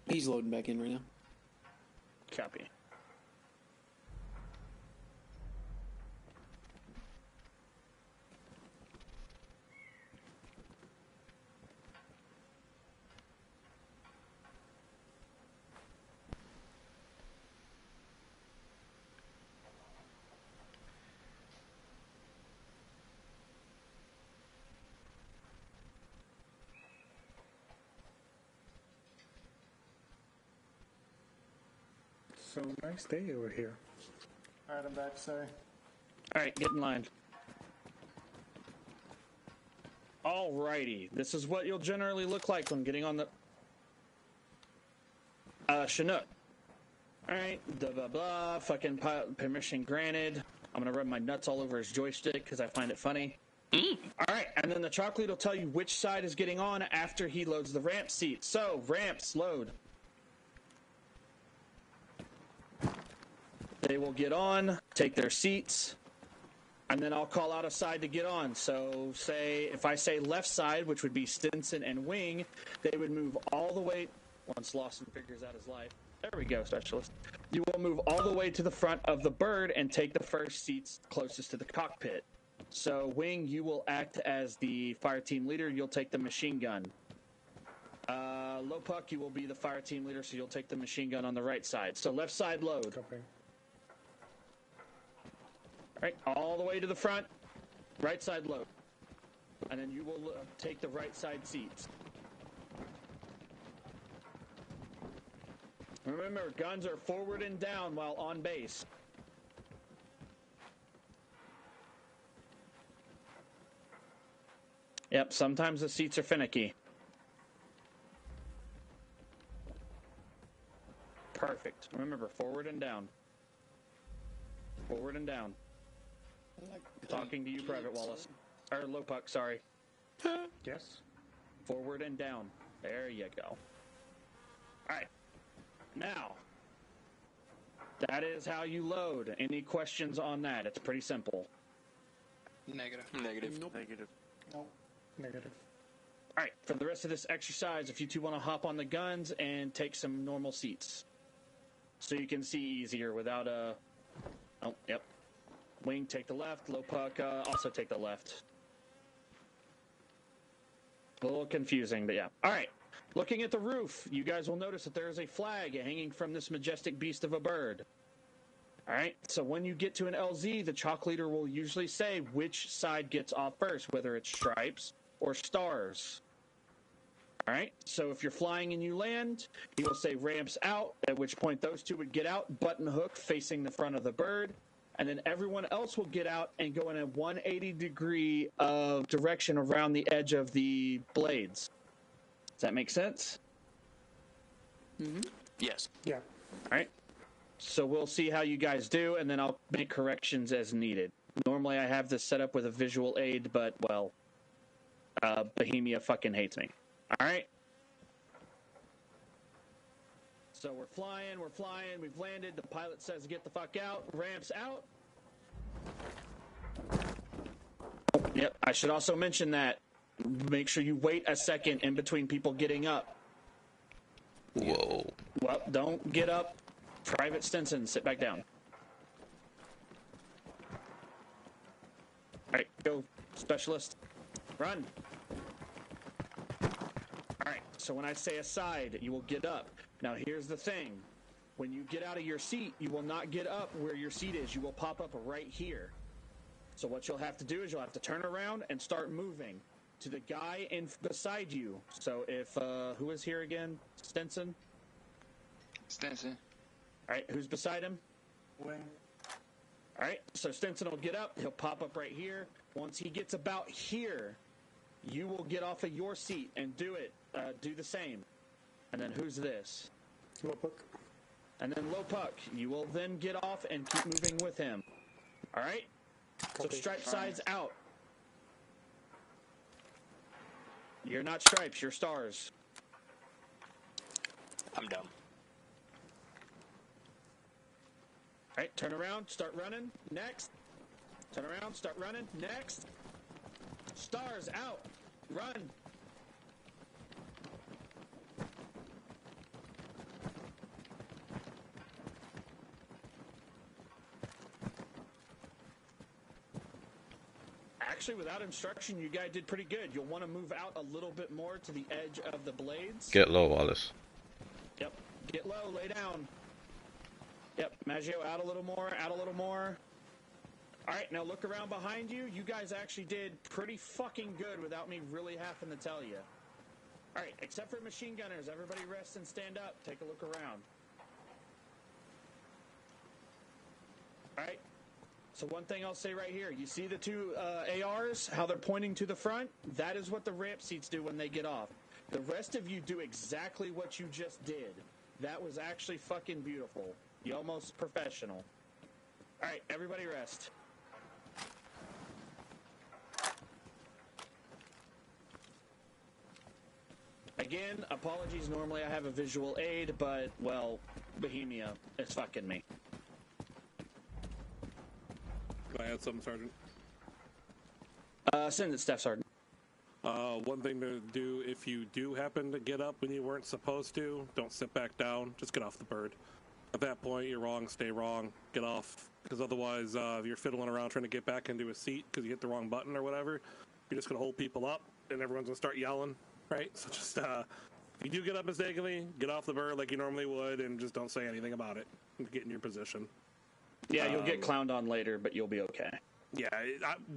He's loading back in right now. Copy. So nice day over here. Alright, I'm back, sorry. Alright, get in line. Alrighty, this is what you'll generally look like when getting on the Chinook. Alright, blah blah blah, fucking permission granted. I'm gonna rub my nuts all over his joystick because I find it funny. Alright, and then the chalk lead will tell you which side is getting on after he loads the ramp seat. So, ramps load. They will get on, take their seats, and then I'll call out a side to get on. So, if I say left side, which would be Stinson and Wing, they would move all the way, once Lawson figures out his life. There we go, Specialist. You will move all the way to the front of the bird and take the first seats closest to the cockpit. So, Wing, you will act as the fire team leader. You'll take the machine gun. Lopuck, you will be the fire team leader, so you'll take the machine gun on the right side. So, left side load. Copy. All right, all the way to the front, right side load. And then you will take the right side seats. Remember, guns are forward and down while on base. Yep, sometimes the seats are finicky. Perfect. Remember, forward and down. Forward and down. Talking to you, Private Wallace. Or Lopuck, sorry. Yes. Forward and down. There you go. Alright. Now, that is how you load. Any questions on that? It's pretty simple. Negative. Nope. Negative. Nope. Negative. Alright, for the rest of this exercise, if you two want to hop on the guns and take some normal seats. So you can see easier without a... Oh, yep. Wing, take the left. Lopuck, also take the left. A little confusing, but yeah. Alright. Looking at the roof, you guys will notice that there is a flag hanging from this majestic beast of a bird. Alright, so when you get to an LZ, the chalk leader will usually say which side gets off first, whether it's stripes or stars. Alright, so if you're flying and you land, he will say ramps out, at which point those two would get out, button hook facing the front of the bird, and then everyone else will get out and go in a 180 degree of direction around the edge of the blades. Does that make sense? Mm-hmm. Yes. Yeah. All right. So we'll see how you guys do, and then I'll make corrections as needed. Normally I have this set up with a visual aid, but, well, Bohemia fucking hates me. All right? So we're flying, we've landed. The pilot says get the fuck out. Ramps out. Yep, I should also mention that. Make sure you wait a second in between people getting up. Whoa. Well, don't get up. Private Stinson, sit back down. Alright, go, Specialist. Run. Alright, so when I say aside, you will get up. Now here's the thing. When you get out of your seat, you will not get up where your seat is. You will pop up right here. So what you'll have to do is you'll have to turn around and start moving to the guy beside you. So if, who is here again? Stinson? Stinson. Alright, who's beside him? Wing. Alright, so Stinson will get up. He'll pop up right here. Once he gets about here, you will get off of your seat and do the same. And then who's this? Lopuck. And then Lopuck. You will then get off and keep moving with him. Alright? So Copy. stripe sides out. You're not stripes, you're stars. I'm dumb. Alright, turn around, start running. Next. Turn around, start running. Next. Stars out. Run. Actually, without instruction, you guys did pretty good. You'll want to move out a little bit more to the edge of the blades. Get low, Wallace. Yep. Get low, lay down. Yep, Maggio, out a little more, out a little more. Alright, now look around behind you. You guys actually did pretty fucking good without me really having to tell you. Alright, except for machine gunners, everybody rest and stand up. Take a look around. Alright, So one thing I'll say right here, you see the two ARs, how they're pointing to the front? That is what the ramp seats do when they get off. The rest of you do exactly what you just did. That was actually fucking beautiful. You almost professional. All right, everybody rest. Again, apologies. Normally I have a visual aid, but, well, Bohemia is fucking me. Can I add something, Sergeant? Send it, Staff Sergeant. One thing to do if you do happen to get up when you weren't supposed to, don't sit back down. Just get off the bird. At that point, you're wrong, stay wrong, get off. Because otherwise, if you're fiddling around trying to get back into a seat because you hit the wrong button or whatever, you're just going to hold people up and everyone's going to start yelling, right? So just, if you do get up mistakenly, get off the bird like you normally would and just don't say anything about it. Get in your position. Yeah, you'll get clowned on later, but you'll be okay. Yeah,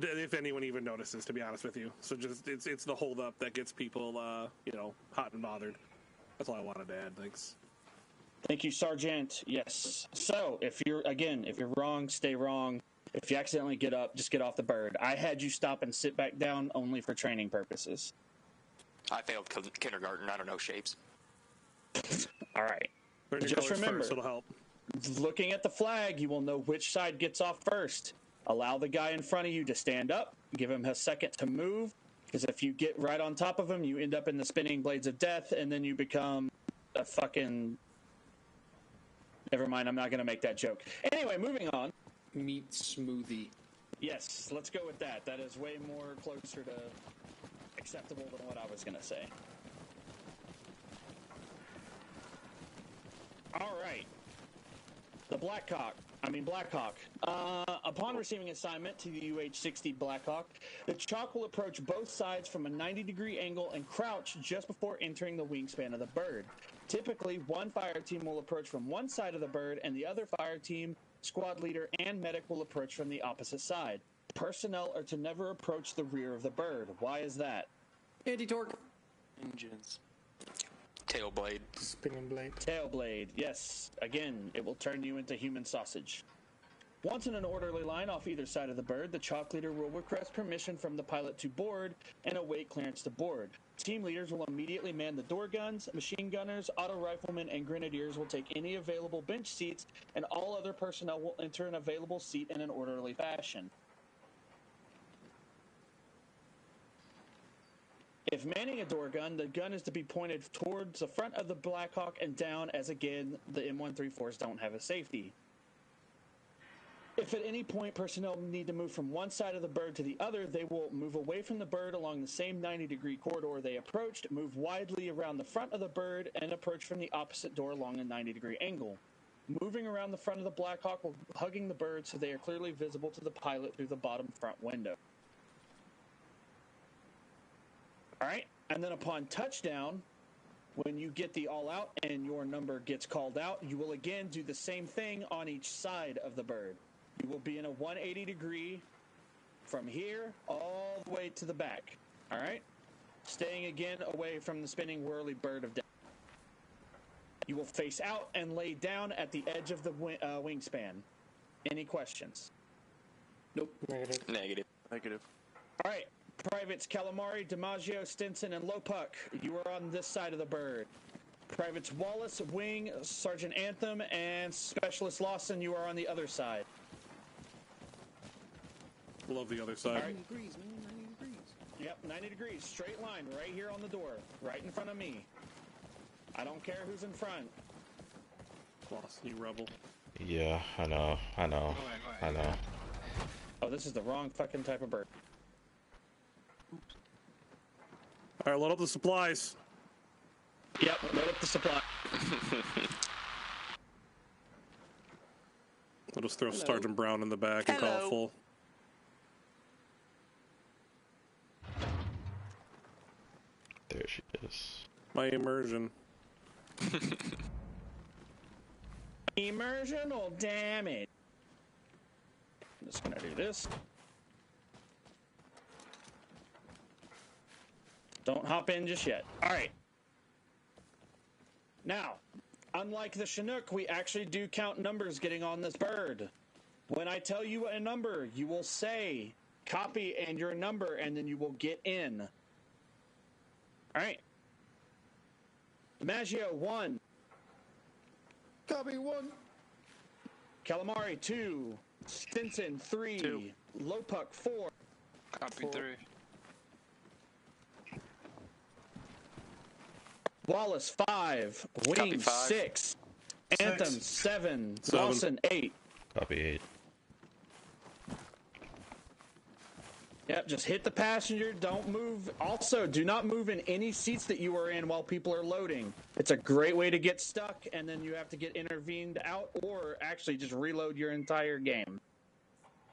if anyone even notices, to be honest with you. So just, it's the hold up that gets people, hot and bothered. That's all I wanted to add. Thanks. Thank you, Sergeant. Yes. So, if you're wrong, stay wrong. If you accidentally get up, just get off the bird. I had you stop and sit back down only for training purposes. I failed kindergarten. I don't know shapes. All right. Just remember, first, it'll help. Looking at the flag, you will know which side gets off first. Allow the guy in front of you to stand up. Give him a second to move. Because if you get right on top of him, you end up in the spinning blades of death, and then you become a fucking... Never mind, I'm not going to make that joke. Anyway, moving on. Meat smoothie. Yes, let's go with that. That is way more closer to acceptable than what I was going to say. All right. The Blackhawk. Upon receiving assignment to the UH-60 Blackhawk, the Chalk will approach both sides from a 90-degree angle and crouch just before entering the wingspan of the bird. Typically, one fire team will approach from one side of the bird, and the other fire team, squad leader, and medic will approach from the opposite side. Personnel are to never approach the rear of the bird. Why is that? Anti-torque. Engines. Tail blade. Spinning blade. Tail blade, yes. Again, it will turn you into human sausage. Once in an orderly line off either side of the bird, the chalk leader will request permission from the pilot to board and await clearance to board. Team leaders will immediately man the door guns, machine gunners, auto riflemen, and grenadiers will take any available bench seats, and all other personnel will enter an available seat in an orderly fashion. If manning a door gun, the gun is to be pointed towards the front of the Blackhawk and down, as again, the M134s don't have a safety. If at any point personnel need to move from one side of the bird to the other, they will move away from the bird along the same 90-degree corridor they approached, move widely around the front of the bird, and approach from the opposite door along a 90-degree angle. Moving around the front of the Blackhawk will hugging the bird so they are clearly visible to the pilot through the bottom front window. All right, and then upon touchdown, when you get the all-out and your number gets called out, you will again do the same thing on each side of the bird. You will be in a 180 degree from here all the way to the back, all right? Staying again away from the spinning whirly bird of death. You will face out and lay down at the edge of the wingspan. Any questions? Nope. Negative. All right. Privates Calamari, DiMaggio, Stinson, and Lopuck, you are on this side of the bird. Privates Wallace, Wing, Sergeant Anthem, and Specialist Lawson, you are on the other side. Love the other side. 90 degrees, man. 90 degrees. Yep, 90 degrees. Straight line right here on the door. Right in front of me. I don't care who's in front. Lost, you rebel. Yeah, I know. Oh, this is the wrong fucking type of bird. All right, load up the supplies. Yep, load up the supply. I'll just throw Sergeant Brown in the back and call full. There she is. My immersion. Immersional damage. I'm just gonna do this. Don't hop in just yet. All right. Now, unlike the Chinook, we actually do count numbers getting on this bird. When I tell you a number, you will say copy and your number, and then you will get in. All right. DiMaggio, 1. Copy 1. Calamari, 2. Stinson, 3. 2. Lopuck, 4. Copy 3. Wallace, 5. Copy Wings, 5. 6. Anthem, 7. 7. Lawson, 8. Copy 8. Yep, just hit the passenger. Don't move. Also, do not move in any seats that you are in while people are loading. It's a great way to get stuck, and then you have to get intervened out, or actually just reload your entire game.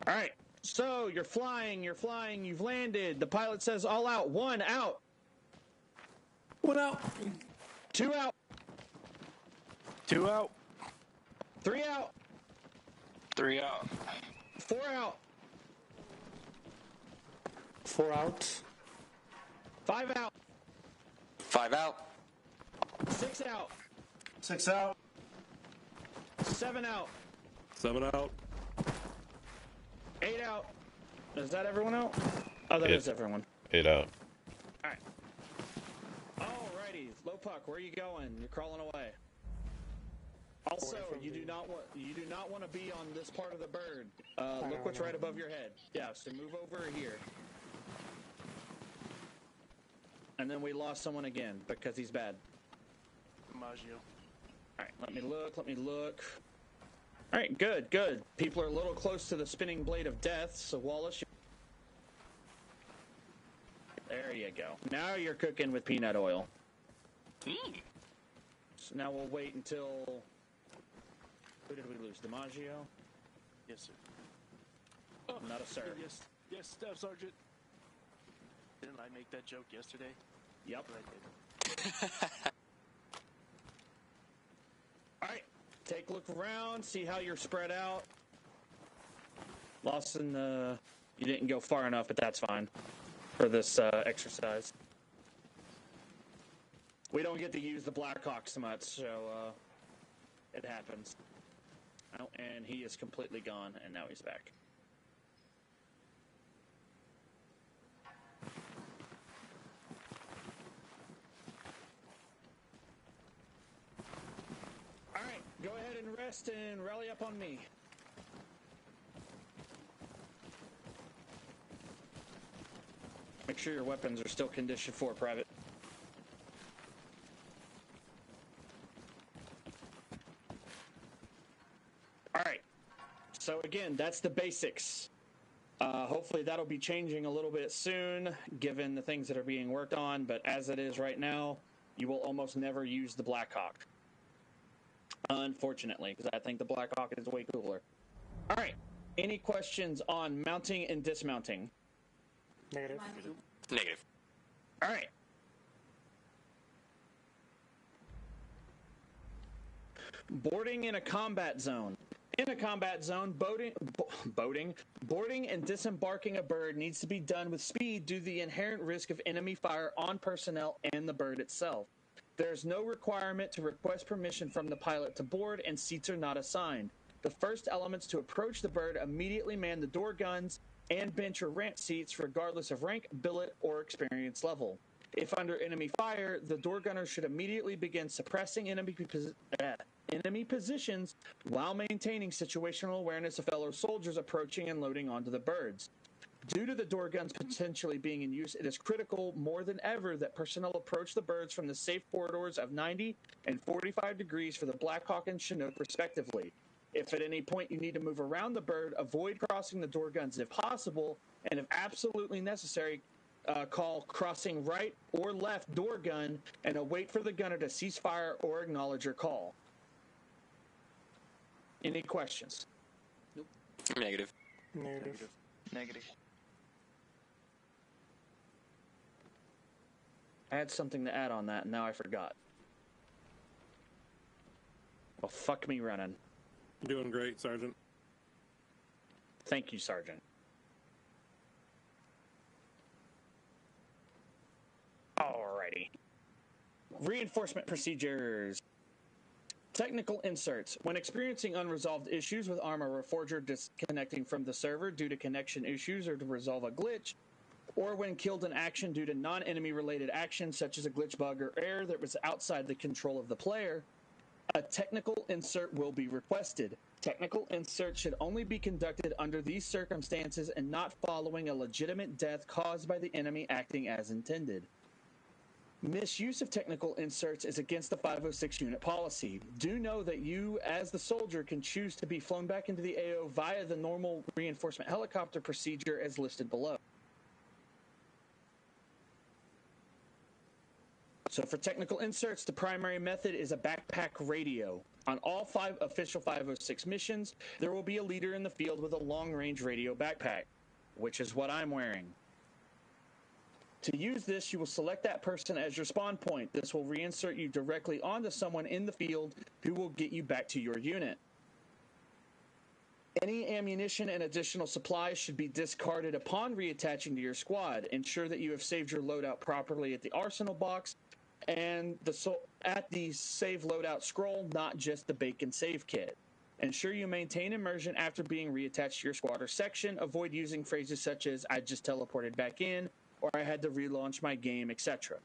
All right, so you're flying, you've landed. The pilot says all out. 1 out. 1 out. 2 out. 2 out. 3 out. 3 out. 4 out. 4 out. 5 out. 5 out. 6 out. 6 out. 7 out. 7 out. 8 out. Is that everyone out? Oh, that is everyone. 8 out. All right. Alrighty, Lopuck, where are you going? You're crawling away. Also, you do not want to be on this part of the bird. Look what's right above your head. Yeah, so move over here. And then we lost someone again because he's bad. DiMaggio. All right, let me look. All right, good. People are a little close to the spinning blade of death, so Wallace. There you go. Now you're cooking with peanut oil. So now we'll wait until. Who did we lose? DiMaggio? Yes, sir. Not a sir. Yes, Staff Sergeant. Didn't I make that joke yesterday? Yep. But I did. All right, take a look around, see how you're spread out. Lawson, you didn't go far enough, but that's fine for this exercise. We don't get to use the Blackhawks much, so it happens. Oh, and he is completely gone, and now he's back. All right, go ahead and rest and rally up on me. Make sure your weapons are still conditioned for, Private. All right. So again, that's the basics. Hopefully that'll be changing a little bit soon, given the things that are being worked on. But as it is right now, you will almost never use the Blackhawk. Unfortunately, because I think the Blackhawk is way cooler. All right. Any questions on mounting and dismounting? Negative. Negative. All right. Boarding in a combat zone. In a combat zone, boarding and disembarking a bird needs to be done with speed due to the inherent risk of enemy fire on personnel and the bird itself. There is no requirement to request permission from the pilot to board, and seats are not assigned. The first elements to approach the bird immediately man the door guns and bench or ramp seats, regardless of rank, billet, or experience level. If under enemy fire, the door gunner should immediately begin suppressing enemy positions while maintaining situational awareness of fellow soldiers approaching and loading onto the birds. Due to the door guns potentially being in use, it is critical more than ever that personnel approach the birds from the safe corridors of 90 and 45 degrees for the Blackhawk and Chinook respectively. If at any point you need to move around the bird, avoid crossing the door guns if possible, and if absolutely necessary, call crossing right or left door gun and await for the gunner to cease fire or acknowledge your call. Any questions? Nope. Negative. Negative. I had something to add on that, and now I forgot. Well, fuck me running. Doing great, Sergeant. Thank you, Sergeant. Alrighty. Reinforcement procedures. Technical inserts. When experiencing unresolved issues with Arma Reforger disconnecting from the server due to connection issues or to resolve a glitch, or when killed in action due to non-enemy related actions such as a glitch, bug, or error that was outside the control of the player, a technical insert will be requested. Technical inserts should only be conducted under these circumstances and not following a legitimate death caused by the enemy acting as intended. Misuse of technical inserts is against the 506 unit policy. Do know that you, as the soldier, can choose to be flown back into the AO via the normal reinforcement helicopter procedure as listed below. So for technical inserts, the primary method is a backpack radio. On all 5 official 506 missions, there will be a leader in the field with a long-range radio backpack, which is what I'm wearing. To use this, you will select that person as your spawn point. This will reinsert you directly onto someone in the field who will get you back to your unit. Any ammunition and additional supplies should be discarded upon reattaching to your squad. Ensure that you have saved your loadout properly at the arsenal box and at the save loadout scroll, not just the bacon save kit. Ensure you maintain immersion after being reattached to your squad or section. Avoid using phrases such as, I just teleported back in, or I had to relaunch my game, etc.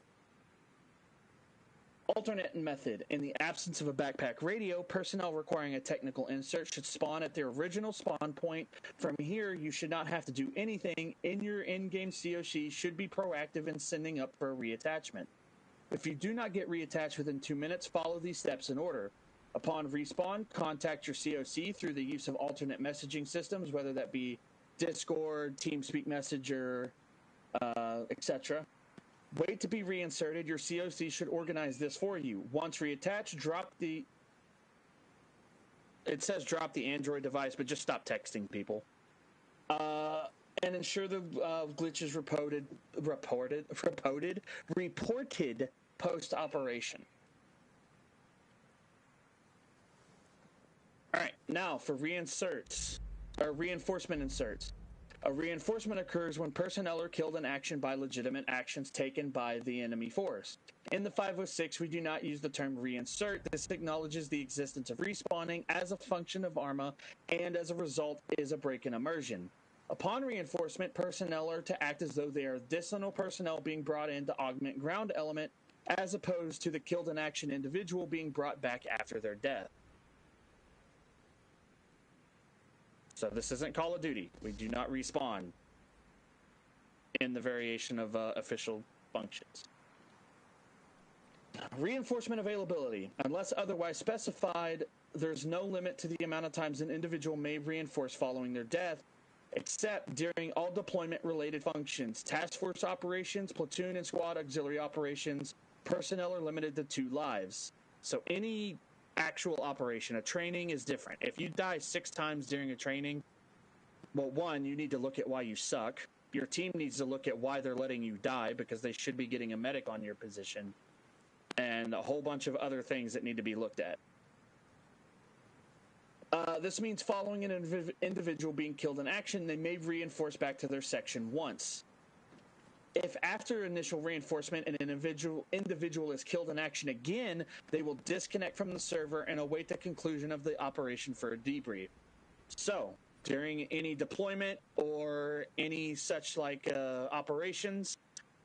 Alternate method. In the absence of a backpack radio, personnel requiring a technical insert should spawn at their original spawn point. From here, you should not have to do anything, in your in-game COC should be proactive in sending up for a reattachment. If you do not get reattached within 2 minutes, follow these steps in order. Upon respawn, contact your COC through the use of alternate messaging systems, whether that be Discord, TeamSpeak Messenger, etc. Wait to be reinserted. Your COC should organize this for you. Once reattached, it says drop the Android device, but just stop texting people. And ensure the glitch is reported post-operation. All right, now for reinserts, or reinforcement inserts. A reinforcement occurs when personnel are killed in action by legitimate actions taken by the enemy force. In the 506, we do not use the term reinsert. This acknowledges the existence of respawning as a function of ARMA, and as a result is a break in immersion. Upon reinforcement, personnel are to act as though they are additional personnel being brought in to augment ground element, as opposed to the killed in action individual being brought back after their death. So this isn't Call of Duty. We do not respawn in the variation of official functions. Reinforcement availability. Unless otherwise specified, there's no limit to the amount of times an individual may reinforce following their death, except during all deployment-related functions. Task force operations, platoon and squad auxiliary operations, personnel are limited to 2 lives. So any actual operation, a training is different. If you die 6 times during a training, well, 1, you need to look at why you suck. Your team needs to look at why they're letting you die, because they should be getting a medic on your position, and a whole bunch of other things that need to be looked at. This means following an individual being killed in action, they may reinforce back to their section once. If after initial reinforcement an individual is killed in action again, they will disconnect from the server and await the conclusion of the operation for a debrief. So, during any deployment or any such like operations,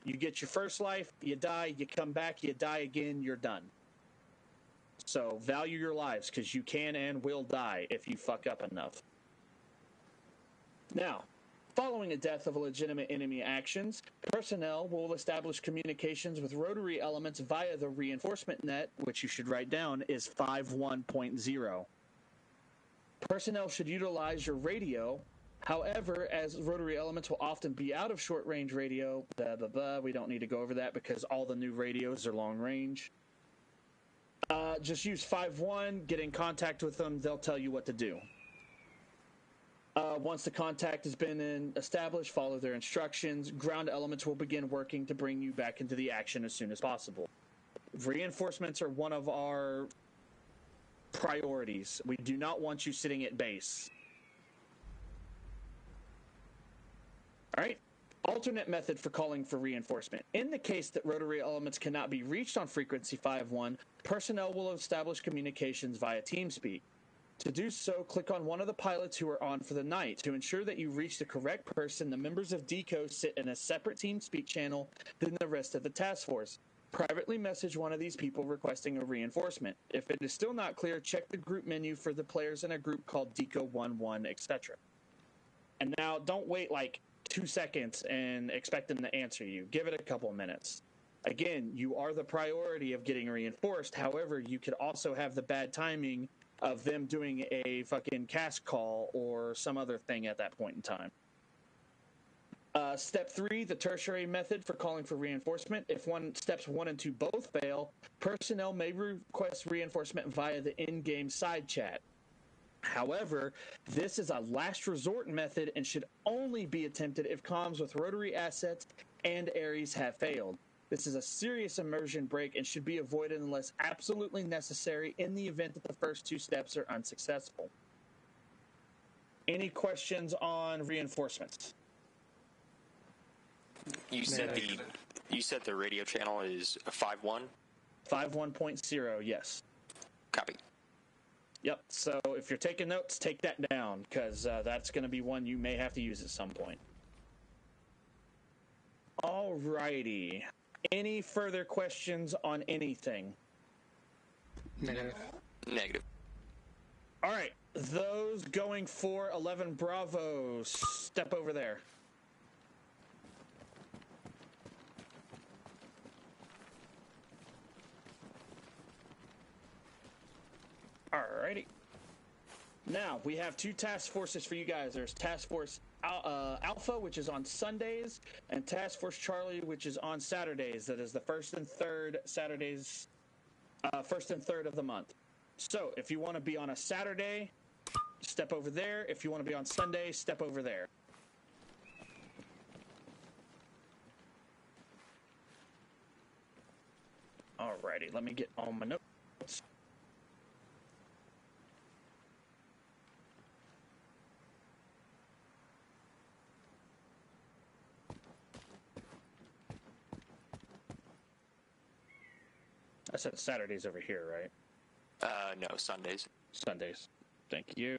you get your first life, you die, you come back, you die again, you're done. So value your lives, because you can and will die if you fuck up enough. Now, following a death of a legitimate enemy actions, personnel will establish communications with rotary elements via the reinforcement net, which you should write down, is 5.1.0. Personnel should utilize your radio. However, as rotary elements will often be out of short-range radio, we don't need to go over that because all the new radios are long-range. Just use 5.1, get in contact with them, they'll tell you what to do. Once the contact has been established, follow their instructions. Ground elements will begin working to bring you back into the action as soon as possible. Reinforcements are one of our priorities. We do not want you sitting at base. Alright, Alternate method for calling for reinforcement. In the case that rotary elements cannot be reached on frequency 5-1, personnel will establish communications via TeamSpeak. To do so, click on one of the pilots who are on for the night. To ensure that you reach the correct person, the members of DECO sit in a separate TeamSpeak channel than the rest of the task force. Privately message one of these people requesting a reinforcement. If it is still not clear, check the group menu for the players in a group called DECO 1-1, etc. And now, don't wait like 2 seconds and expect them to answer you. Give it a couple minutes. Again, you are the priority of getting reinforced. However, you could also have the bad timing of them doing a fucking cast call or some other thing at that point in time. Step 3, the tertiary method for calling for reinforcement. If steps 1 and 2 both fail, personnel may request reinforcement via the in-game side chat. However, this is a last resort method and should only be attempted if comms with rotary assets and Ares have failed. This is a serious immersion break and should be avoided unless absolutely necessary in the event that the first 2 steps are unsuccessful. Any questions on reinforcements? You said the radio channel is 5-1? 5.1.0, yes. Copy. Yep, so if you're taking notes, take that down, because that's going to be one you may have to use at some point. Alrighty. Any further questions on anything? Negative. Alright, those going for 11 Bravo, step over there. Alrighty. Now, we have 2 task forces for you guys. There's Task Force Alpha, which is on Sundays, and Task Force Charlie, which is on Saturdays. That is the first and third Saturdays, first and third of the month. So, if you want to be on a Saturday, step over there. If you want to be on Sunday, step over there. Alrighty, let me get all my notes. I said Saturdays over here, right? No, Sundays. Sundays. Thank you.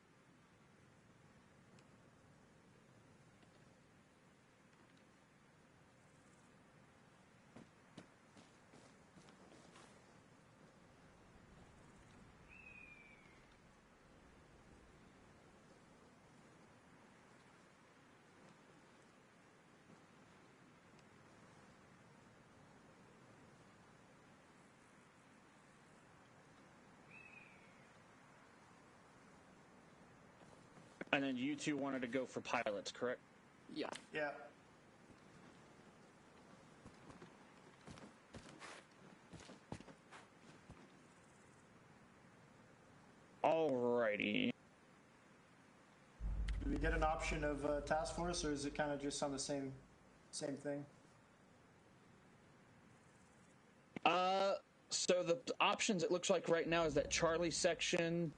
And then you 2 wanted to go for pilots, correct? Yeah. Yeah. Alrighty. Do we get an option of task force, or is it kind of just on the same thing? So the options it looks like right now is that Charlie section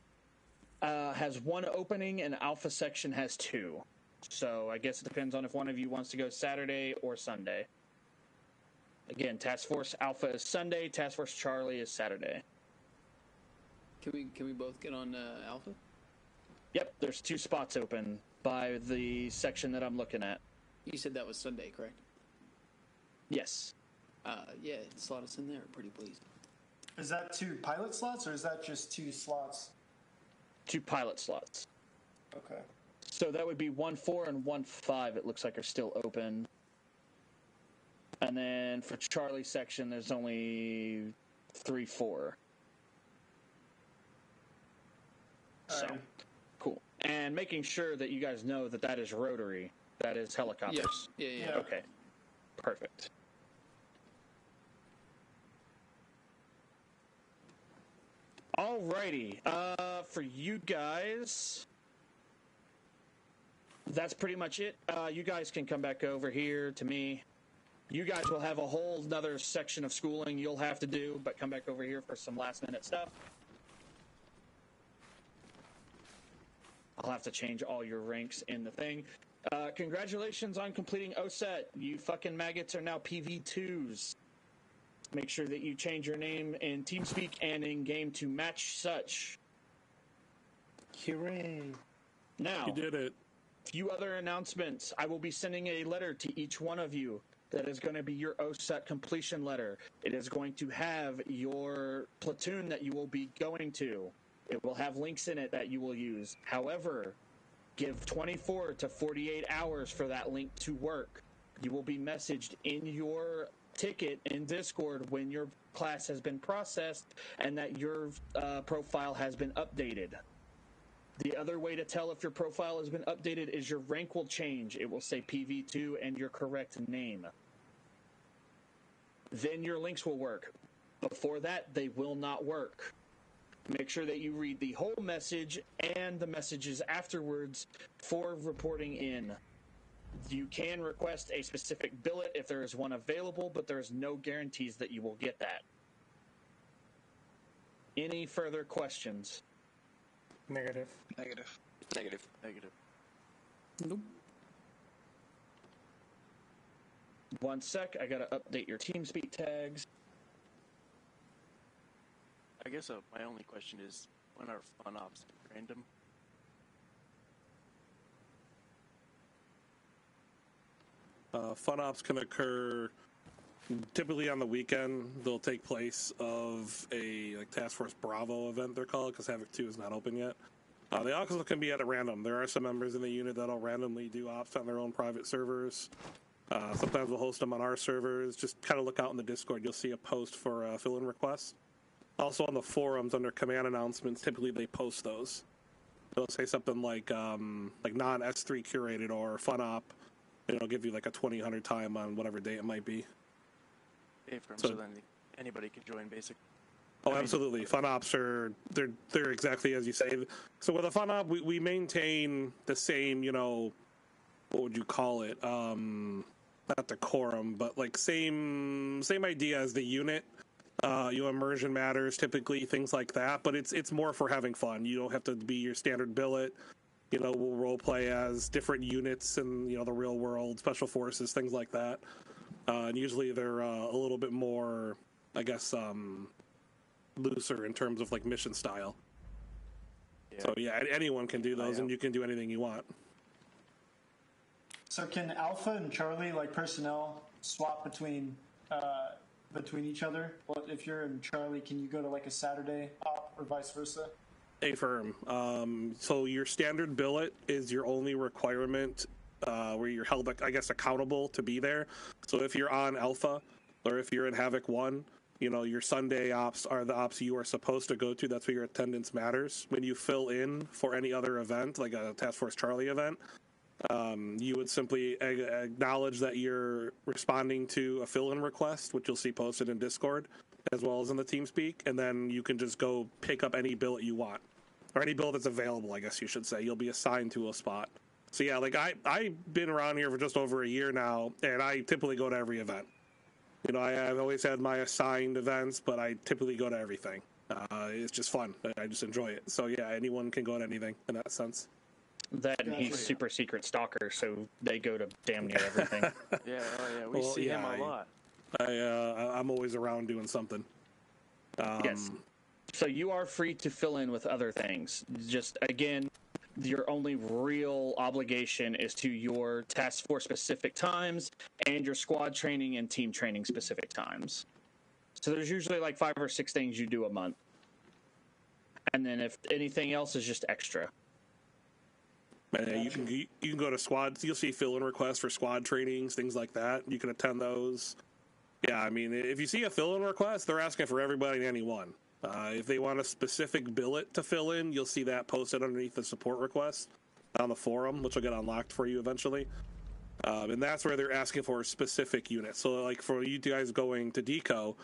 has 1 opening and Alpha section has 2. So I guess it depends on if one of you wants to go Saturday or Sunday. Again, Task Force Alpha is Sunday, Task Force Charlie is Saturday. Can we both get on Alpha? Yep, there's 2 spots open by the section that I'm looking at. You said that was Sunday, correct? Yes. Yeah, slot us in there, pretty please. Is that 2 pilot slots, or is that just 2 slots? 2 pilot slots. Okay. So that would be 1-4 and 1-5, it looks like, are still open. And then for Charlie section, there's only 3-4. So, cool. And making sure that you guys know that that is rotary. That is helicopters. Yeah. Okay. Perfect. Alrighty. For you guys, that's pretty much it. You guys can come back over here to me. You guys will have a whole other section of schooling you'll have to do, but come back over here for some last-minute stuff. I'll have to change all your ranks in the thing. Congratulations on completing OSET. You fucking maggots are now PV2s. Make sure that you change your name in TeamSpeak and in-game to match such. Hooray. Now, You did it. few other announcements. I will be sending a letter to each one of you that is going to be your OSET completion letter. It is going to have your platoon that you will be going to. It will have links in it that you will use. However, give 24 to 48 hours for that link to work. You will be messaged in your ticket in Discord when your class has been processed and that your profile has been updated. The other way to tell if your profile has been updated is your rank will change. It will say PV2 and your correct name. Then your links will work. Before that, they will not work. Make sure that you read the whole message and the messages afterwards for reporting in. You can request a specific billet if there is one available, but there is no guarantees that you will get that. Any further questions? Negative. Negative. Negative. Negative. Nope. One sec, I gotta update your TeamSpeak tags. I guess my only question is, when are fun ops random? Fun ops can occur typically on the weekend. They'll take place of a Task Force Bravo event, they're called, because Havoc 2 is not open yet. They also can be at a random. There are some members in the unit that'll randomly do ops on their own private servers. Sometimes we'll host them on our servers. Just kind of look out in the Discord. You'll see a post for fill-in requests. Also on the forums under command announcements, typically they post those. They'll say something like non-S3 curated or fun op. And it'll give you like a 2000 time on whatever day it might be. So then anybody can join, basically. Oh, absolutely. Fun ops they're exactly as you say. So with a fun op, we maintain the same, what would you call it? Not decorum, but like same idea as the unit. Immersion matters typically, things like that. But it's more for having fun. You don't have to be your standard billet. We'll role play as different units in the real world, special forces, things like that. And usually they're a little bit more, I guess, looser in terms of like mission style. Yeah. So yeah, anyone can do those, and you can do anything you want. So can Alpha and Charlie, like personnel, swap between each other? Well, if you're in Charlie, can you go to like a Saturday op or vice versa? Affirm. So your standard billet is your only requirement where you're held, I guess, accountable to be there. So if you're on Alpha or if you're in Havoc 1, your Sunday ops are the ops you are supposed to go to. That's where your attendance matters. When you fill in for any other event, like a Task Force Charlie event, you would simply acknowledge that you're responding to a fill-in request, which you'll see posted in Discord, as well as in the TeamSpeak, and then you can just go pick up any billet you want. Or any bill that's available, I guess you should say. You'll be assigned to a spot. So yeah, like I've been around here for just over a year now, and I typically go to every event. I've always had my assigned events, but I typically go to everything. It's just fun. I just enjoy it. So yeah, anyone can go to anything in that sense. That and he's super secret stalker, so they go to damn near everything. We see him a lot. I'm always around doing something. Yes. So you are free to fill in with other things. Just, again, your only real obligation is to your task force specific times and your squad training and team training specific times. So there's usually like 5 or 6 things you do a month. And then if anything else is just extra. You can go to squads. You'll see fill-in requests for squad trainings, things like that. You can attend those. Yeah, I mean, if you see a fill-in request, they're asking for everybody and anyone. If they want a specific billet to fill in, you'll see that posted underneath the support request on the forum, which will get unlocked for you eventually. And that's where they're asking for specific units. So, like, for you guys going to Deco,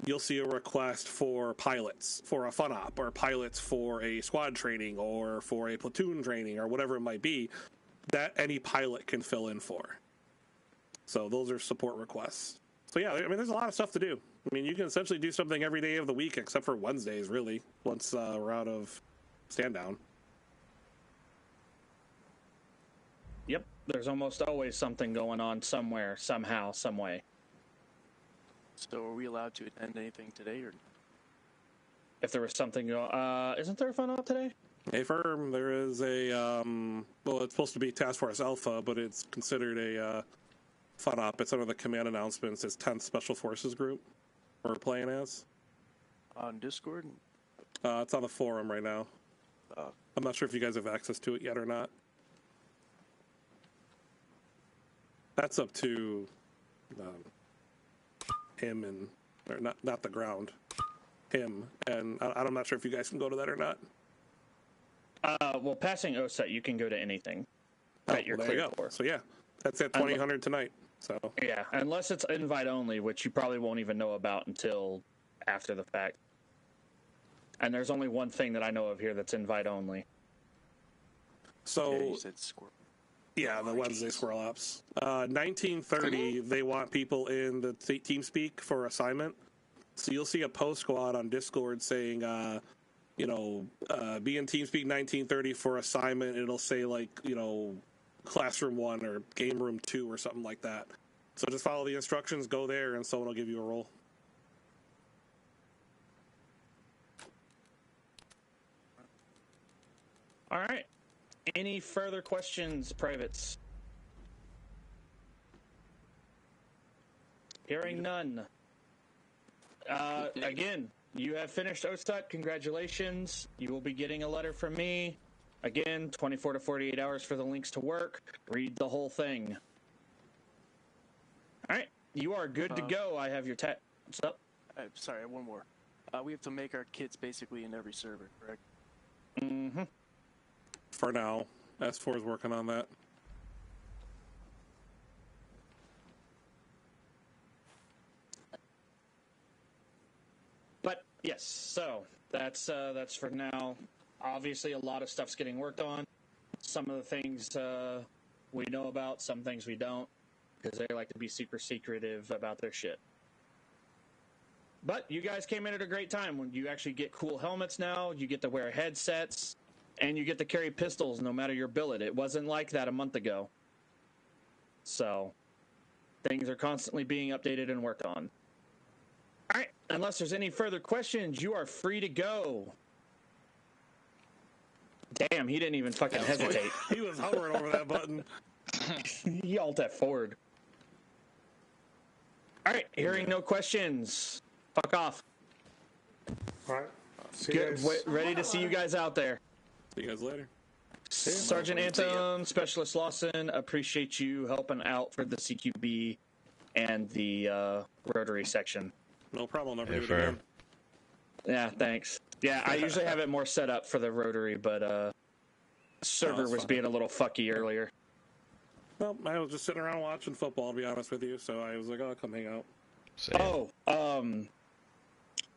you'll see a request for pilots for a fun op, or pilots for a squad training, or for a platoon training, or whatever it might be, that any pilot can fill in for. So those are support requests. So yeah, I mean, there's a lot of stuff to do. I mean, you can essentially do something every day of the week except for Wednesdays, really, once we're out of stand down. Yep, there's almost always something going on somewhere, somehow, some way. So are we allowed to attend anything today, or? If there was something, isn't there a fun op today? Hey, firm, there is a, well, it's supposed to be Task Force Alpha, but it's considered a fun op. It's under the command announcements. It's 10th Special Forces Group we're playing as. On Discord? It's on the forum right now. I'm not sure if you guys have access to it yet or not. That's up to him and, or not the ground, him, and I'm not sure if you guys can go to that or not. Well, passing OSET, you can go to anything that you're there cleared you go. for. So yeah, that's at 2000 tonight. So yeah, unless it's invite only, which you probably won't even know about until after the fact. And there's only one thing that I know of here that's invite only. So Yeah, you said squirrel. Yeah, the Wednesday Squirrel Ops. 1930, they want people in the TeamSpeak for assignment. So you'll see a post go out on Discord saying, be in TeamSpeak 1930 for assignment. It'll say, like, Classroom 1 or Game Room 2 or something like that. So just follow the instructions, go there, and someone will give you a role. All right. Any further questions, privates? Hearing none. Again, you have finished OSTUT. Congratulations. You will be getting a letter from me. Again, 24 to 48 hours for the links to work. Read the whole thing. All right. You are good to go. I have your text. What's up? Sorry, one more. We have to make our kits basically in every server, correct? Mm-hmm. For now. S4 is working on that. But yes, so that's for now. Obviously, a lot of stuff's getting worked on. Some of the things we know about, some things we don't, because they like to be super secretive about their shit. But you guys came in at a great time. When you actually get cool helmets now, you get to wear headsets, and you get to carry pistols no matter your billet. It wasn't like that a month ago. So, things are constantly being updated and worked on. All right, unless there's any further questions, you are free to go. Damn, he didn't even fucking hesitate. He was hovering over that button. He alt F4'd. All right, hearing no questions. Fuck off. All right. See Good. you guys. Ready to see you guys out there. See you guys later. Sergeant Anthem, Specialist Lawson, appreciate you helping out for the CQB and the Rotary section. No problem. Never Hey, do it fair. again. Yeah, thanks. Yeah, I usually have it more set up for the Rotary, but server that's was fine. being a little fucky earlier. Well, I was just sitting around watching football, to be honest with you, so I was like, oh, I'll come hang out. Same.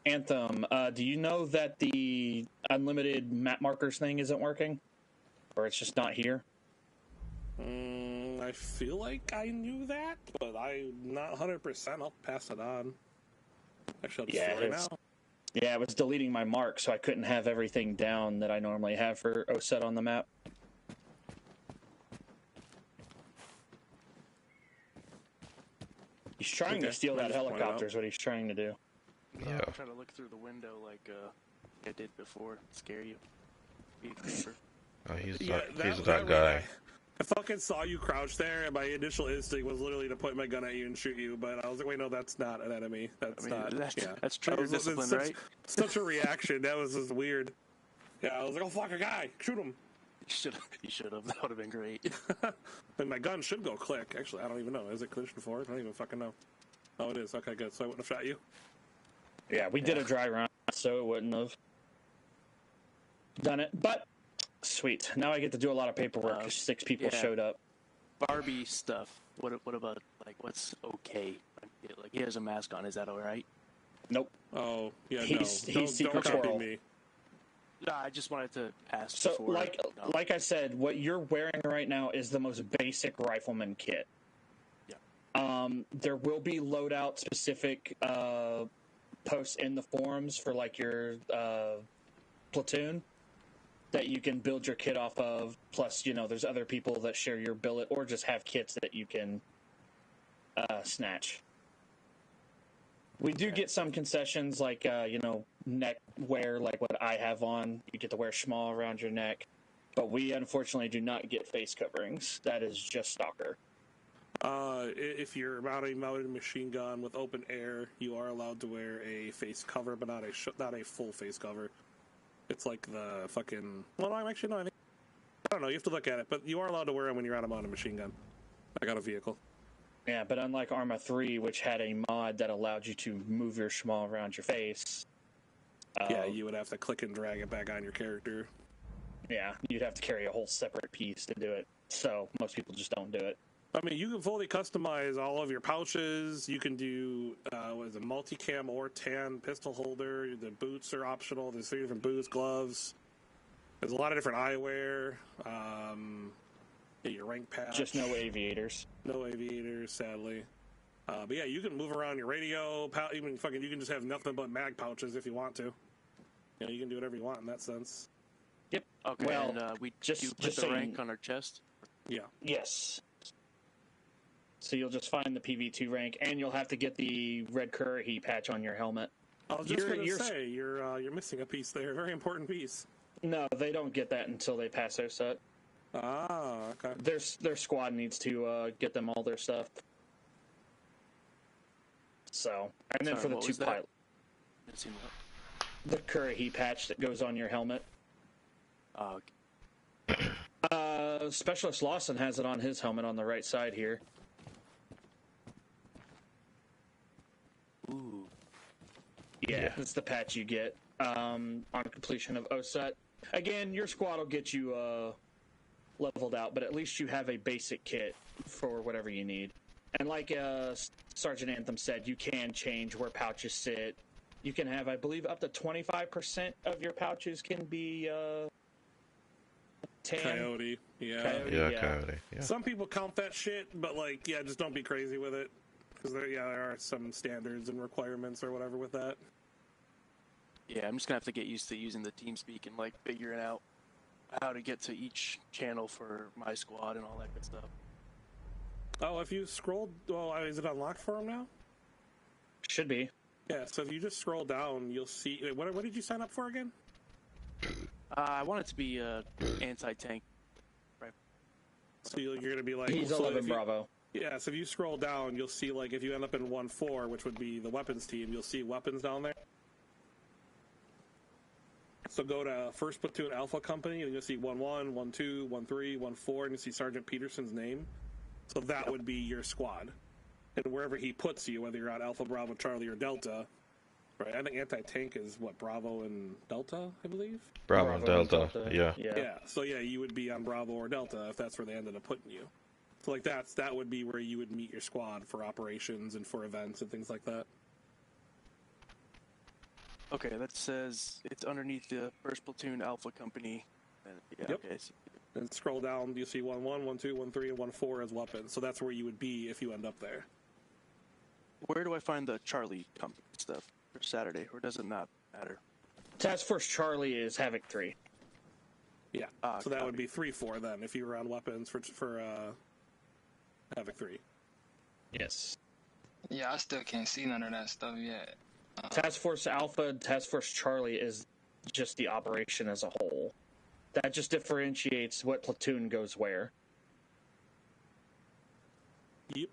Anthem, do you know that the unlimited map markers thing isn't working? Or it's just not here? I feel like I knew that, but I'm not 100%. I'll pass it on. Actually, I'll just do it now. Yeah, it was deleting my mark, so I couldn't have everything down that I normally have for OSET on the map. He's trying to steal that helicopter is what he's trying to do. Yeah. Try to look through the window like I did before. Scare you. Be a creeper. Oh, he's Yeah, that guy. I fucking saw you crouch there, and my initial instinct was literally to point my gun at you and shoot you, but I was like, wait, no, that's not an enemy. That's not. That's trigger discipline, right? Such a reaction. That was just weird. Yeah, I was like, oh, fuck, a guy. Shoot him. You should have. That would have been great. And my gun should go click. Actually, I don't even know. Is it collision forward? I don't even fucking know. Oh, it is. Okay, good. So I wouldn't have shot you. Yeah, we did a dry run, so it wouldn't have done it. But, sweet. Now I get to do a lot of paperwork because 6 people showed up. Barbie stuff. What about, like, what's okay? Like, he has a mask on. Is that all right? Nope. Oh, yeah, He's don't secret copy squirrel. me. No, I just wanted to ask So, before. like I said, what you're wearing right now is the most basic rifleman kit. Yeah. There will be loadout specific posts in the forums for like your platoon. that you can build your kit off of. Plus, there's other people that share your billet or just have kits that you can snatch. We do get some concessions like, neck wear, like what I have on. You get to wear schmaw around your neck. But we unfortunately do not get face coverings. That is just Stalker. If you're mounting a machine gun with open air, you are allowed to wear a face cover, but not a full face cover. It's like the fucking... Well, I'm actually, no, I don't know. You have to look at it, but you are allowed to wear them when you're out on a machine gun. I got a vehicle. Yeah, but unlike Arma 3, which had a mod that allowed you to move your schmaw around your face... yeah, you would have to click and drag it back on your character. Yeah, you'd have to carry a whole separate piece to do it. So, most people just don't do it. I mean, you can fully customize all of your pouches. You can do, multicam or tan pistol holder. The boots are optional. There's 3 different boots, gloves. There's a lot of different eyewear. Your rank patch. Just no aviators. No aviators, sadly. But yeah, you can move around your radio. You can just have nothing but mag pouches if you want to. You can do whatever you want in that sense. Yep. Okay. Well, and we just put the rank on our chest. Yeah. Yes. So you'll just find the PV2 rank, and you'll have to get the red Currahee patch on your helmet. I was just going to say, you're missing a piece there. A very important piece. No, they don't get that until they pass their set. Ah, okay. Their squad needs to get them all their stuff. So, and then for the 2 pilots, the Currahee patch that goes on your helmet. Specialist Lawson has it on his helmet on the right side here. Ooh. Yeah, it's the patch you get on completion of OSET. Again, your squad will get you leveled out, but at least you have a basic kit for whatever you need. And like Sergeant Anthem said, you can change where pouches sit. You can have, I believe, up to 25% of your pouches can be tan. Coyote. Yeah. Coyote. Yeah. Some people count that shit, but just don't be crazy with it. Because there are some standards and requirements or whatever with that. Yeah, I'm just going to have to get used to using the TeamSpeak and figuring out how to get to each channel for my squad and all that good stuff. Oh, if you scroll... Well, is it unlocked for him now? Should be. Yeah, so if you just scroll down, you'll see... Wait, what did you sign up for again? I want it to be anti-tank. Right. So you're going to be He's 11 Bravo. Yeah, so if you scroll down, you'll see, if you end up in 1-4, which would be the weapons team, you'll see weapons down there. So go to 1st Platoon Alpha Company, and you'll see 1-1, 1-2, 1-3, 1-4, and you see Sergeant Peterson's name. So that would be your squad. And wherever he puts you, whether you're on Alpha, Bravo, Charlie, or Delta, right? I think anti-tank is, Bravo and Delta, I believe? Bravo and Delta, yeah. Yeah, so you would be on Bravo or Delta if that's where they ended up putting you. So that would be where you would meet your squad for operations and for events and things like that. Okay, that says it's underneath the 1st Platoon Alpha Company. Yeah, yep. Okay. And scroll down, you see 1-1, 1-2, 1-3, and 1-4 as weapons. So that's where you would be if you end up there. Where do I find the Charlie Company stuff for Saturday, or does it not matter? Task Force Charlie is Havoc 3. Yeah, so that would be 3-4 then, if you were on weapons for Havoc 3. Yes. Yeah, I still can't see none of that stuff yet. Task Force Alpha, Task Force Charlie is just the operation as a whole. That just differentiates what platoon goes where. Yep.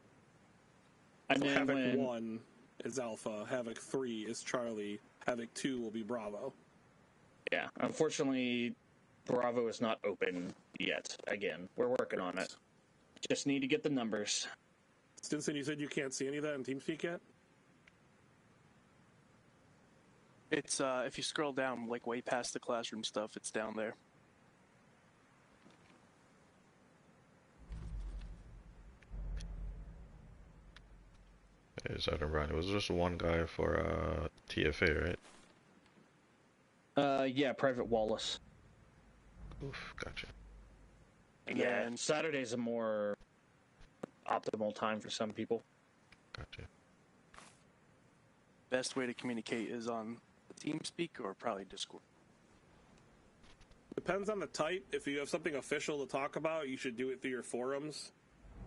And so then Havoc 1 is Alpha, Havoc 3 is Charlie, Havoc 2 will be Bravo. Yeah, unfortunately, Bravo is not open yet. Again, we're working on it. Just need to get the numbers. Stinson, you said you can't see any of that in TeamSpeak yet? It's, if you scroll down, way past the classroom stuff, it's down there. Is that right? It was just one guy for TFA, right? Yeah, Private Wallace. Oof, gotcha. Yeah, and Saturday's a more optimal time for some people. Gotcha. Best way to communicate is on TeamSpeak or probably Discord. Depends on the type. If you have something official to talk about, you should do it through your forums.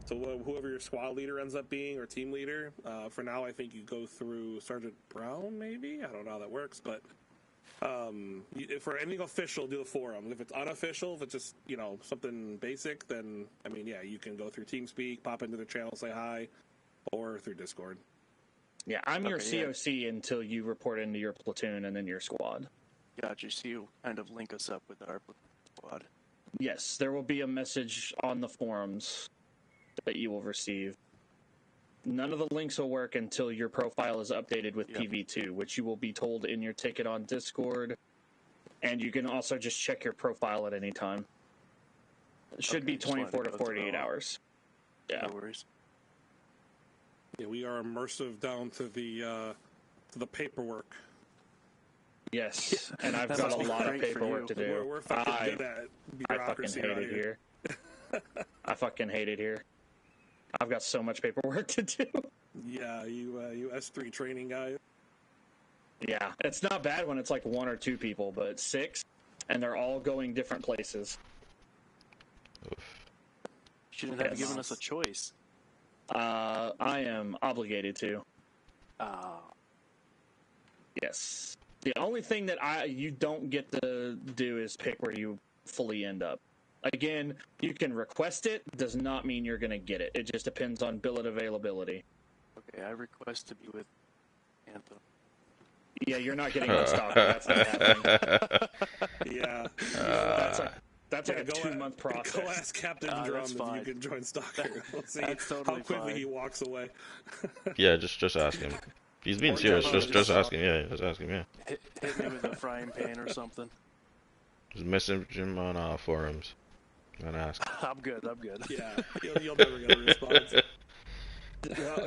So whoever your squad leader ends up being or team leader. For now, I think you go through Sergeant Brown, maybe? I don't know how that works, but for anything official, do the forum. If it's unofficial, if it's just, something basic, then, you can go through TeamSpeak, pop into the channel, say hi, or through Discord. Yeah, I'm your COC until you report into your platoon and then your squad. Gotcha. So you kind of link us up with our squad. Yes, there will be a message on the forums that you will receive. None of the links will work until your profile is updated with PV2, which you will be told in your ticket on Discord. And you can also just check your profile at any time. It should be 24 to 48 hours. Yeah. No worries. Yeah, we are immersive down to the paperwork. Yes, and I've got a lot of paperwork to do. We're fucking good at bureaucracy. I fucking hate it here. I fucking hate it here. I've got so much paperwork to do. Yeah, you S3 training guy. Yeah, it's not bad when it's like 1 or 2 people, but 6, and they're all going different places. Shouldn't have given us a choice. I am obligated to. Yes. The only thing that you don't get to do is pick where you fully end up. Again, you can request it, does not mean you're going to get it. It just depends on billet availability. Okay, I request to be with Anthem. Yeah, you're not getting on stock. That's not happening. Yeah. That's like a 2-month process. Go ask Captain Drum if you can join Stalker. We'll see totally how quickly fine. he walks away. Yeah, just ask him. He's being serious. Just ask him. Yeah, just ask him. Yeah. Hit me with a frying pan or something. Just message him on forums and ask. I'm good. Yeah, you'll never get a response.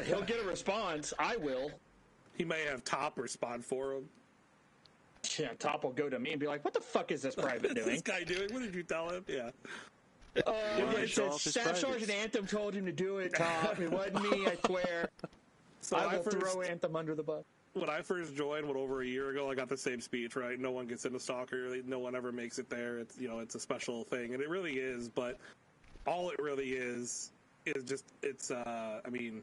He'll get a response. I will. He may have Top respond for him. Yeah, Top will go to me and be like, "What the fuck is this private What's doing?" this guy doing? What did you tell him? Yeah. It says Staff Sergeant Anthem told him to do it, Top. It wasn't me, I swear. So I will throw Anthem under the bus. When I first joined, over a year ago, I got the same speech, right? No one gets into Stalker. No one ever makes it there. It's, it's a special thing. And it really is, but all it really is just, you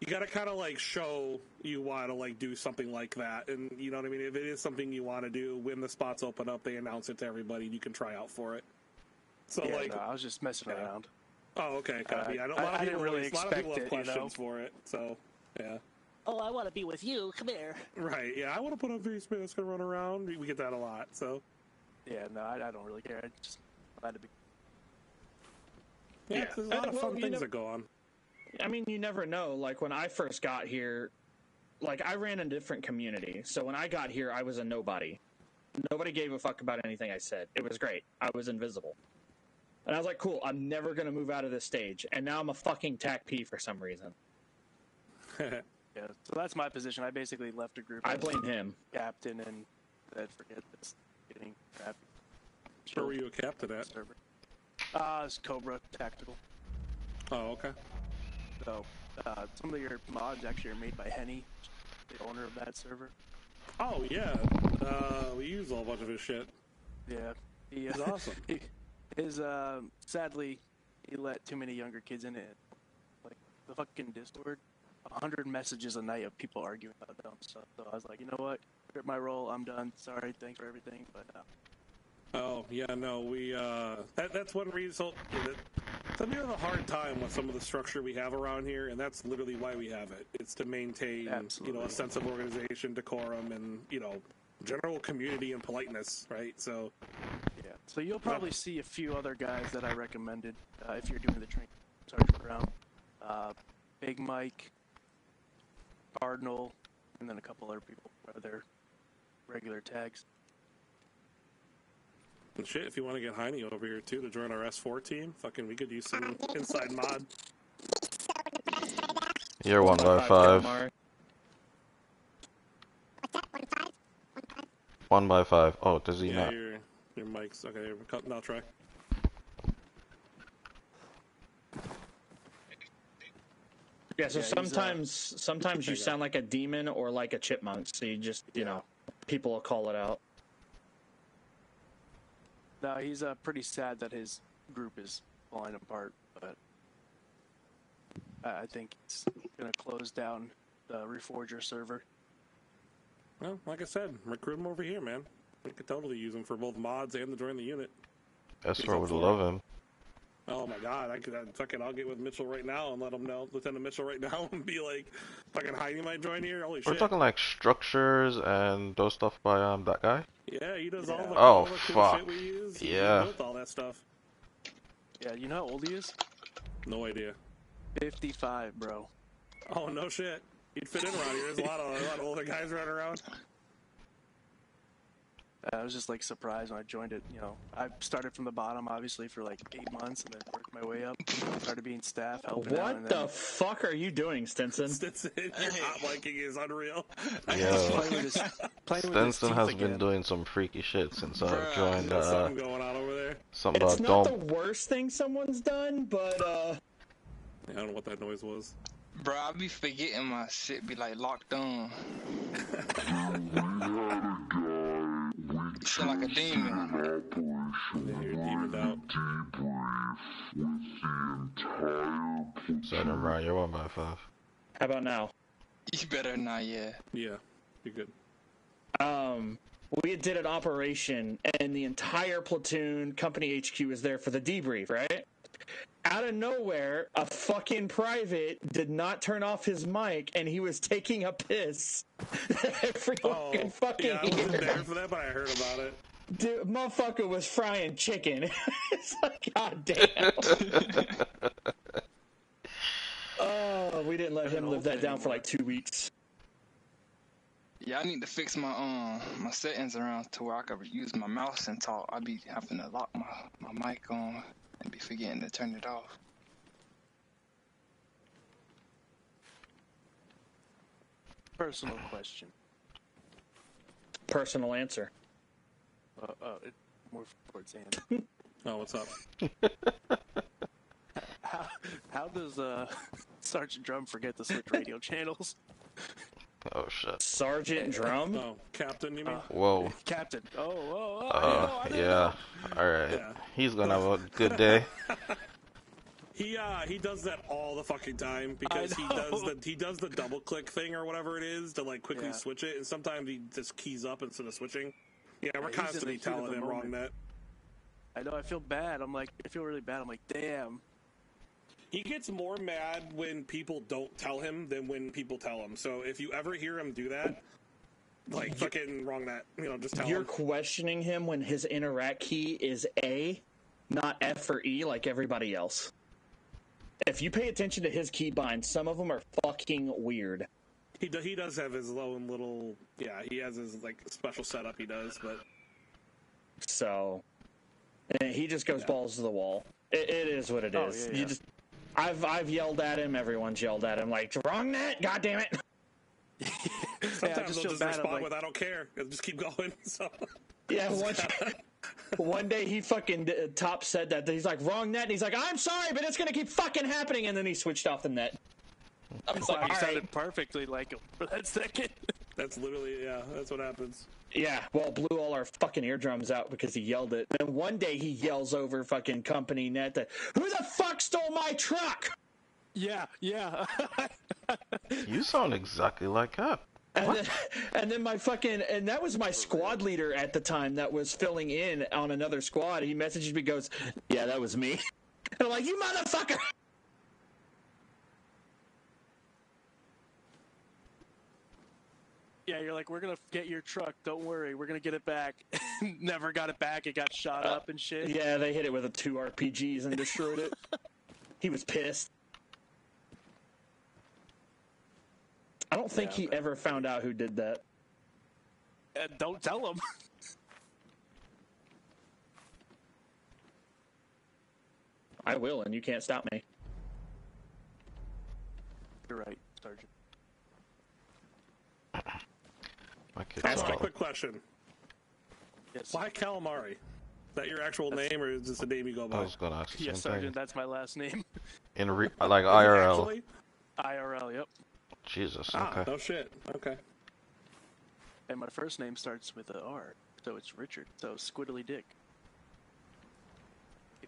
got to kind of show you want to do something like that. And you know what I mean? If it is something you want to do, when the spots open up, they announce it to everybody and you can try out for it. So no, I was just messing around. Oh, okay. Copy. A lot of people have questions for it. So, yeah. Oh, I want to be with you. Come here. Right. Yeah, I want to put on face mask and run around. We get that a lot. So. Yeah. No, I don't really care. I just glad to be. Yeah, there's a lot of fun things that go on. I mean, you never know. Like, when I first got here, I ran a different community. So when I got here, I was a nobody. Nobody gave a fuck about anything I said. It was great. I was invisible. And I was like, cool, I'm never going to move out of this stage. And now I'm a fucking TAC P for some reason. Yeah, so that's my position. I basically left a group. I blame him. Captain, and I forget that's getting crappy. Where were you a captain at? Server. It's Cobra Tactical. Oh, okay. So, some of your mods actually are made by Henny, the owner of that server. Oh, yeah. We use a whole bunch of his shit. Yeah. He's awesome. Sadly, he let too many younger kids in it. Like, the fucking Discord, 100 messages a night of people arguing about dumb stuff. So I was like, you know what? Quit my role. I'm done. Sorry. Thanks for everything. But Oh, yeah, no, we, that's one reason. So, some people have a hard time with some of the structure we have around here, and that's literally why we have it. It's to maintain, a sense of organization, decorum, and, general community and politeness, right? So, yeah. So you'll probably see a few other guys that I recommended if you're doing the training. Sergeant Brown, Big Mike, Cardinal, and then a couple other people for their regular tags. And shit, if you want to get Heine over here too to join our S4 team, we could use some inside mod. You're 1x5. 1x5. Oh, does he not? Your mic's okay. Now try. Yeah, so sometimes you sound like a demon or like a chipmunk, so you just, people will call it out. No, he's pretty sad that his group is falling apart, but I think it's gonna close down the Reforger server. Well, like I said, recruit him over here, man. We could totally use him for both mods and to join the unit. Esper would love him. Oh my god, I'll get with Mitchell right now and let him know, Lieutenant Mitchell right now, and be like, fucking Heidi might join here, holy shit. We're talking like structures and those stuff by that guy? Yeah, he does all the, all the cool fuck. shit we use. Yeah. He built all that stuff. Yeah, you know how old he is? No idea. 55, bro. Oh, no shit. He'd fit in around here. There's a lot of older guys running around. I was just like surprised when I joined it. You know, I started from the bottom, obviously, for like 8 months, and then worked my way up. Started being staff, helping out. What the fuck are you doing, Stinson? Stinson, your hot liking is unreal. Yo, Stinson has been doing some freaky shit since I've joined. Something going on over there. Something it's about not the worst thing someone's done, but yeah, I don't know what that noise was. Bro, I be forgetting my shit be like locked on. Shit like a demon. You're demoned out. Sergeant Ryan, you're 1 by 5. how about now? You better not, yeah. Yeah, you're good. We did an operation, and the entire platoon, company HQ, was there for the debrief, right? Out of nowhere, a fucking private did not turn off his mic, and he was taking a piss every fucking yeah, I wasn't year. there for that, but I heard about it. Dude, motherfucker was frying chicken. It's like, god damn. Oh, we didn't let him live that down for like 2 weeks. Yeah, I need to fix my my settings around to where I could use my mouse and talk. I be having to lock my mic on and be forgetting to turn it off. Personal question. Personal answer. More towards hand. Oh, what's up? How does Sergeant Drum forget to switch radio channels? Oh shit. Sergeant Drum? Oh, Captain, you mean? Whoa. Captain. Oh. I didn't know. Alright. Yeah. He's gonna have a good day. He does that all the fucking time because he does the double click thing or whatever it is to like quickly switch it, and sometimes he just keys up instead of switching. Yeah, we're constantly telling him wrong net. I know, I feel bad. I feel really bad. I'm like, damn. He gets more mad when people don't tell him than when people tell him. So if you ever hear him do that, like fucking wrong net, just tell him. You're questioning him when his interact key is A, not F or E like everybody else. If you pay attention to his keybinds, some of them are fucking weird. He does have his own little, he has his like special setup he does, but so and he just goes balls to the wall. It is what it is. Yeah. You just, I've yelled at him. Everyone's yelled at him. Like, wrong net. God damn it. Sometimes they'll just respond with, I don't care. They'll just keep going. So yeah, one day he fucking top said that. He's like, wrong net. And he's like, I'm sorry, but it's going to keep fucking happening. And then he switched off the net. I was like, you sounded perfectly like him for that second. That's literally, that's what happens. Yeah, well, blew all our fucking eardrums out because he yelled it. And one day he yells over fucking company net that, who the fuck stole my truck? Yeah. You sound exactly like that. And then my fucking, and that was my squad leader at the time that was filling in on another squad. He messaged me, goes, yeah, that was me. And I'm like, you motherfucker. Yeah, you're like, we're going to get your truck. Don't worry. We're going to get it back. Never got it back. It got shot up and shit. Yeah, they hit it with 2 RPGs and destroyed it. He was pissed. I don't think he ever found out who did that. Don't tell him. I will, and you can't stop me. You're right, Sergeant. Ask a quick question. Yes. Why calamari? Is that your actual name, or is this a name you go by? I was gonna ask the Yes, same Sergeant, thing. that's my last name. Like IRL. Actually? IRL, yep. Jesus, Ah, okay. no shit. Okay. And my first name starts with a R, so it's Richard. So Squiddly Dick.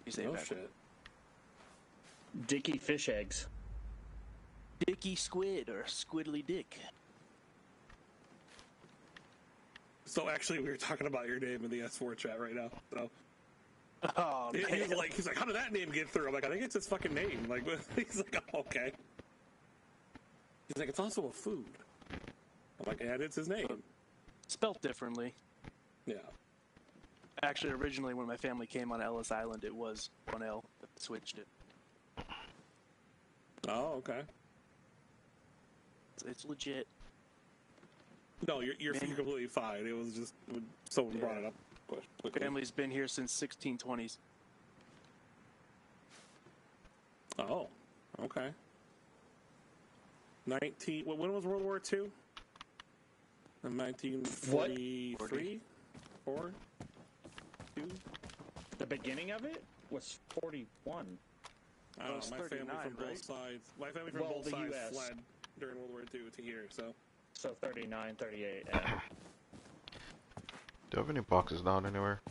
You say Oh back. shit. Dicky fish eggs. Dicky squid or squiddly dick. So actually, we were talking about your name in the S4 chat right now. So Oh, man. he's like, how did that name get through? I'm like, I think it's his fucking name. Like, he's like, oh, okay. He's like, it's also a food. I'm like, and it's his name. Spelt differently. Yeah. Actually, originally when my family came on Ellis Island, it was 1L. Switched it. Oh, okay. It's legit. No, you're completely fine. It was just when someone brought it up quickly. Family's been here since 1620s. Oh, okay. When was World War II? In 1943? 4? 2? The beginning of it was 41. I don't know. My family from both right? sides. My family from Well, both the sides US. fled during World War II to here. So 39, 38. Yeah. Do you have any boxes down anywhere?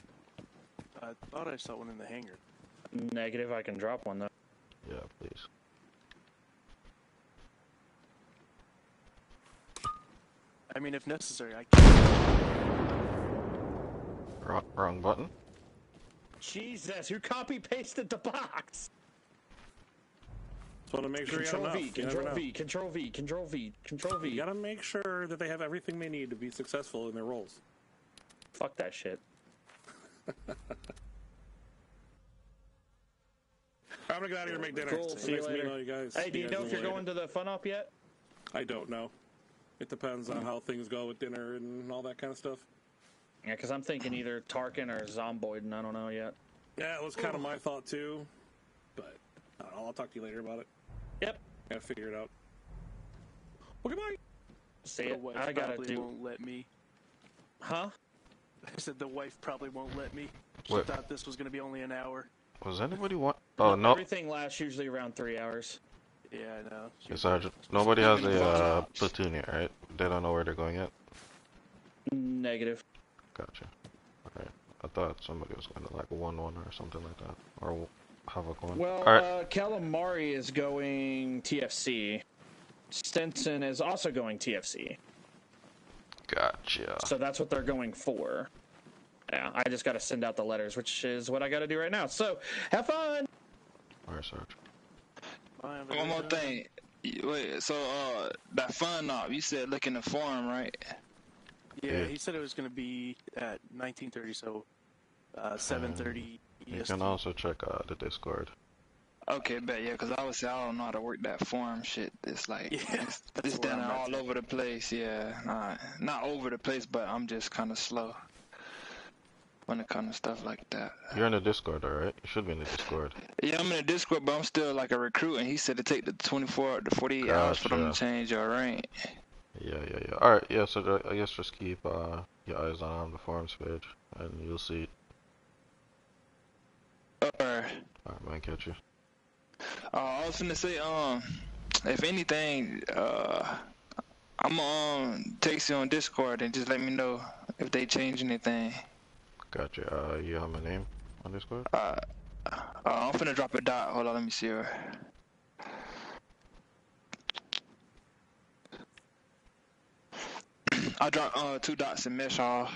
I thought I saw one in the hangar. Negative. I can drop one though. Yeah, please. I mean, if necessary, I can. Wrong button. Jesus, who copy pasted the box? just want to make sure Control you have V, enough. You Control never V, know. Control V, Control V, Control V. You gotta make sure that they have everything they need to be successful in their roles. Fuck that shit. I'm gonna get out of here and make dinner. Cool. See you Nice meeting later. all you guys. Hey, do you guys know if you're later. going to the fun up yet? I don't know. It depends on how things go with dinner and all that kind of stuff. Yeah, because I'm thinking either Tarkin or Zomboid, and I don't know yet. Yeah, it was kind of my thought too, but I don't know, I'll talk to you later about it. Yep. Gotta figure it out. Well, goodbye. See The it. wife I gotta probably do. won't let me. Huh? I said the wife probably won't let me. She What? thought this was going to be only an hour. Was anybody want? Oh no. Everything lasts usually around 3 hours. Yeah, I know. Hey, Sergeant. Nobody has a platoon yet, right? They don't know where they're going yet. Negative. Gotcha. Alright. I thought somebody was going to like 1-1 or something like that, or Havoc 1. Well, Alright. Calamari is going TFC. Stinson is also going TFC. Gotcha. So that's what they're going for. Yeah, I just got to send out the letters, which is what I got to do right now. So, have fun! Alright, Sergeant. One more thing. Wait, so that fun op, you said look in the forum, right? Yeah, he said it was going to be at 19:30, so 7:30 You EST. can also check the Discord. Okay, bet, yeah, because I would say I don't know how to work that forum shit. It's like, Yeah, it's where down I'm there at all too. over the place, yeah. Not over the place, but I'm just kind of slow when it comes to stuff like that. You're in the Discord, alright? You should be in the Discord. Yeah, I'm in the Discord, but I'm still like a recruit, and he said to take the 24 to 48 hours for them to Gotcha. change your rank. Yeah. Alright, yeah, so I guess just keep your eyes on the forums page, and you'll see it. Alright. Alright, man, catch you. I was finna say, if anything, I'm gonna text you on Discord and just let me know if they change anything. Gotcha. You have my name on Discord? I'm finna drop a dot. Hold on, let me see her. I dropped 2 dots in mesh hall.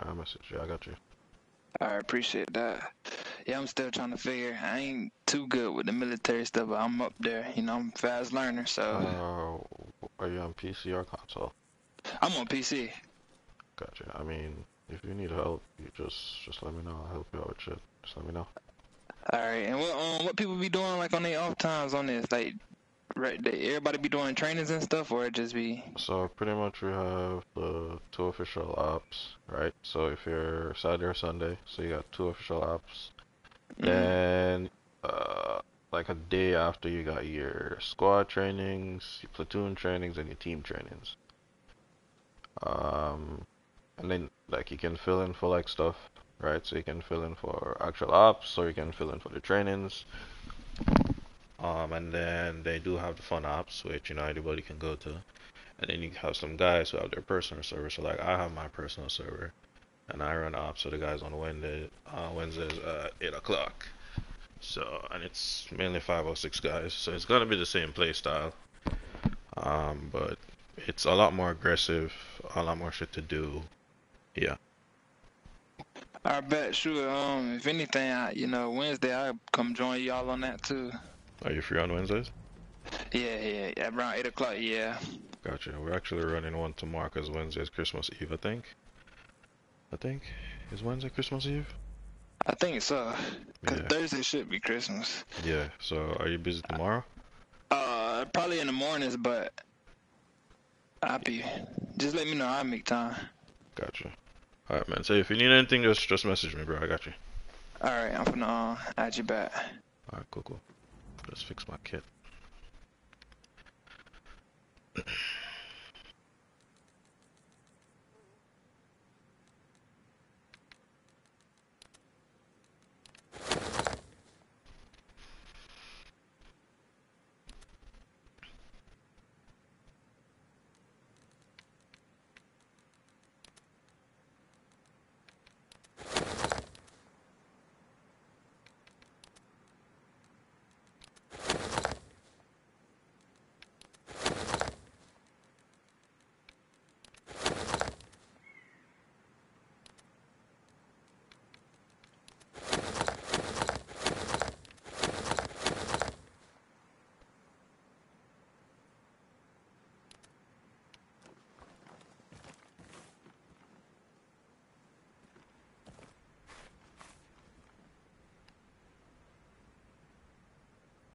I message you, I got you. I appreciate that. Yeah, I'm still trying to figure. I ain't too good with the military stuff, but I'm up there. You know, I'm a fast learner, so. Are you on PC or console? I'm on PC. Gotcha. I mean, if you need help, you just let me know. I'll help you out with shit. Just let me know. Alright, and what people be doing like on their off times on this? Like, right, everybody be doing trainings and stuff, or it just be? So pretty much we have the 2 official ops, right? So if you're Saturday or Sunday, so you got 2 official ops. Then like a day after, you got your squad trainings, your platoon trainings, and your team trainings. And then like you can fill in for like stuff right? So you can fill in for actual ops, or you can fill in for the trainings. And then they do have the fun ops, which anybody can go to. And then you have some guys who have their personal server. So like I have my personal server, and I run ops for the guys on Wednesdays at 8 o'clock. So, and it's mainly 5 or 6 guys. So it's gonna be the same play style. But it's a lot more aggressive, a lot more shit to do. Yeah. I bet, sure. If anything, Wednesday I'll come join y'all on that too. Are you free on Wednesdays? Yeah, around 8 o'clock. Yeah. Gotcha. We're actually running one tomorrow because Wednesday is Christmas Eve, I think. Is Wednesday Christmas Eve? I think so. Cause Yeah. Thursday should be Christmas. Yeah. So are you busy tomorrow? Probably in the mornings, but just let me know. I'll make time. Gotcha. Alright, man. So if you need anything, just message me, bro. I got you. Alright, I'm gonna add you back. Alright, cool. Just fix my kit.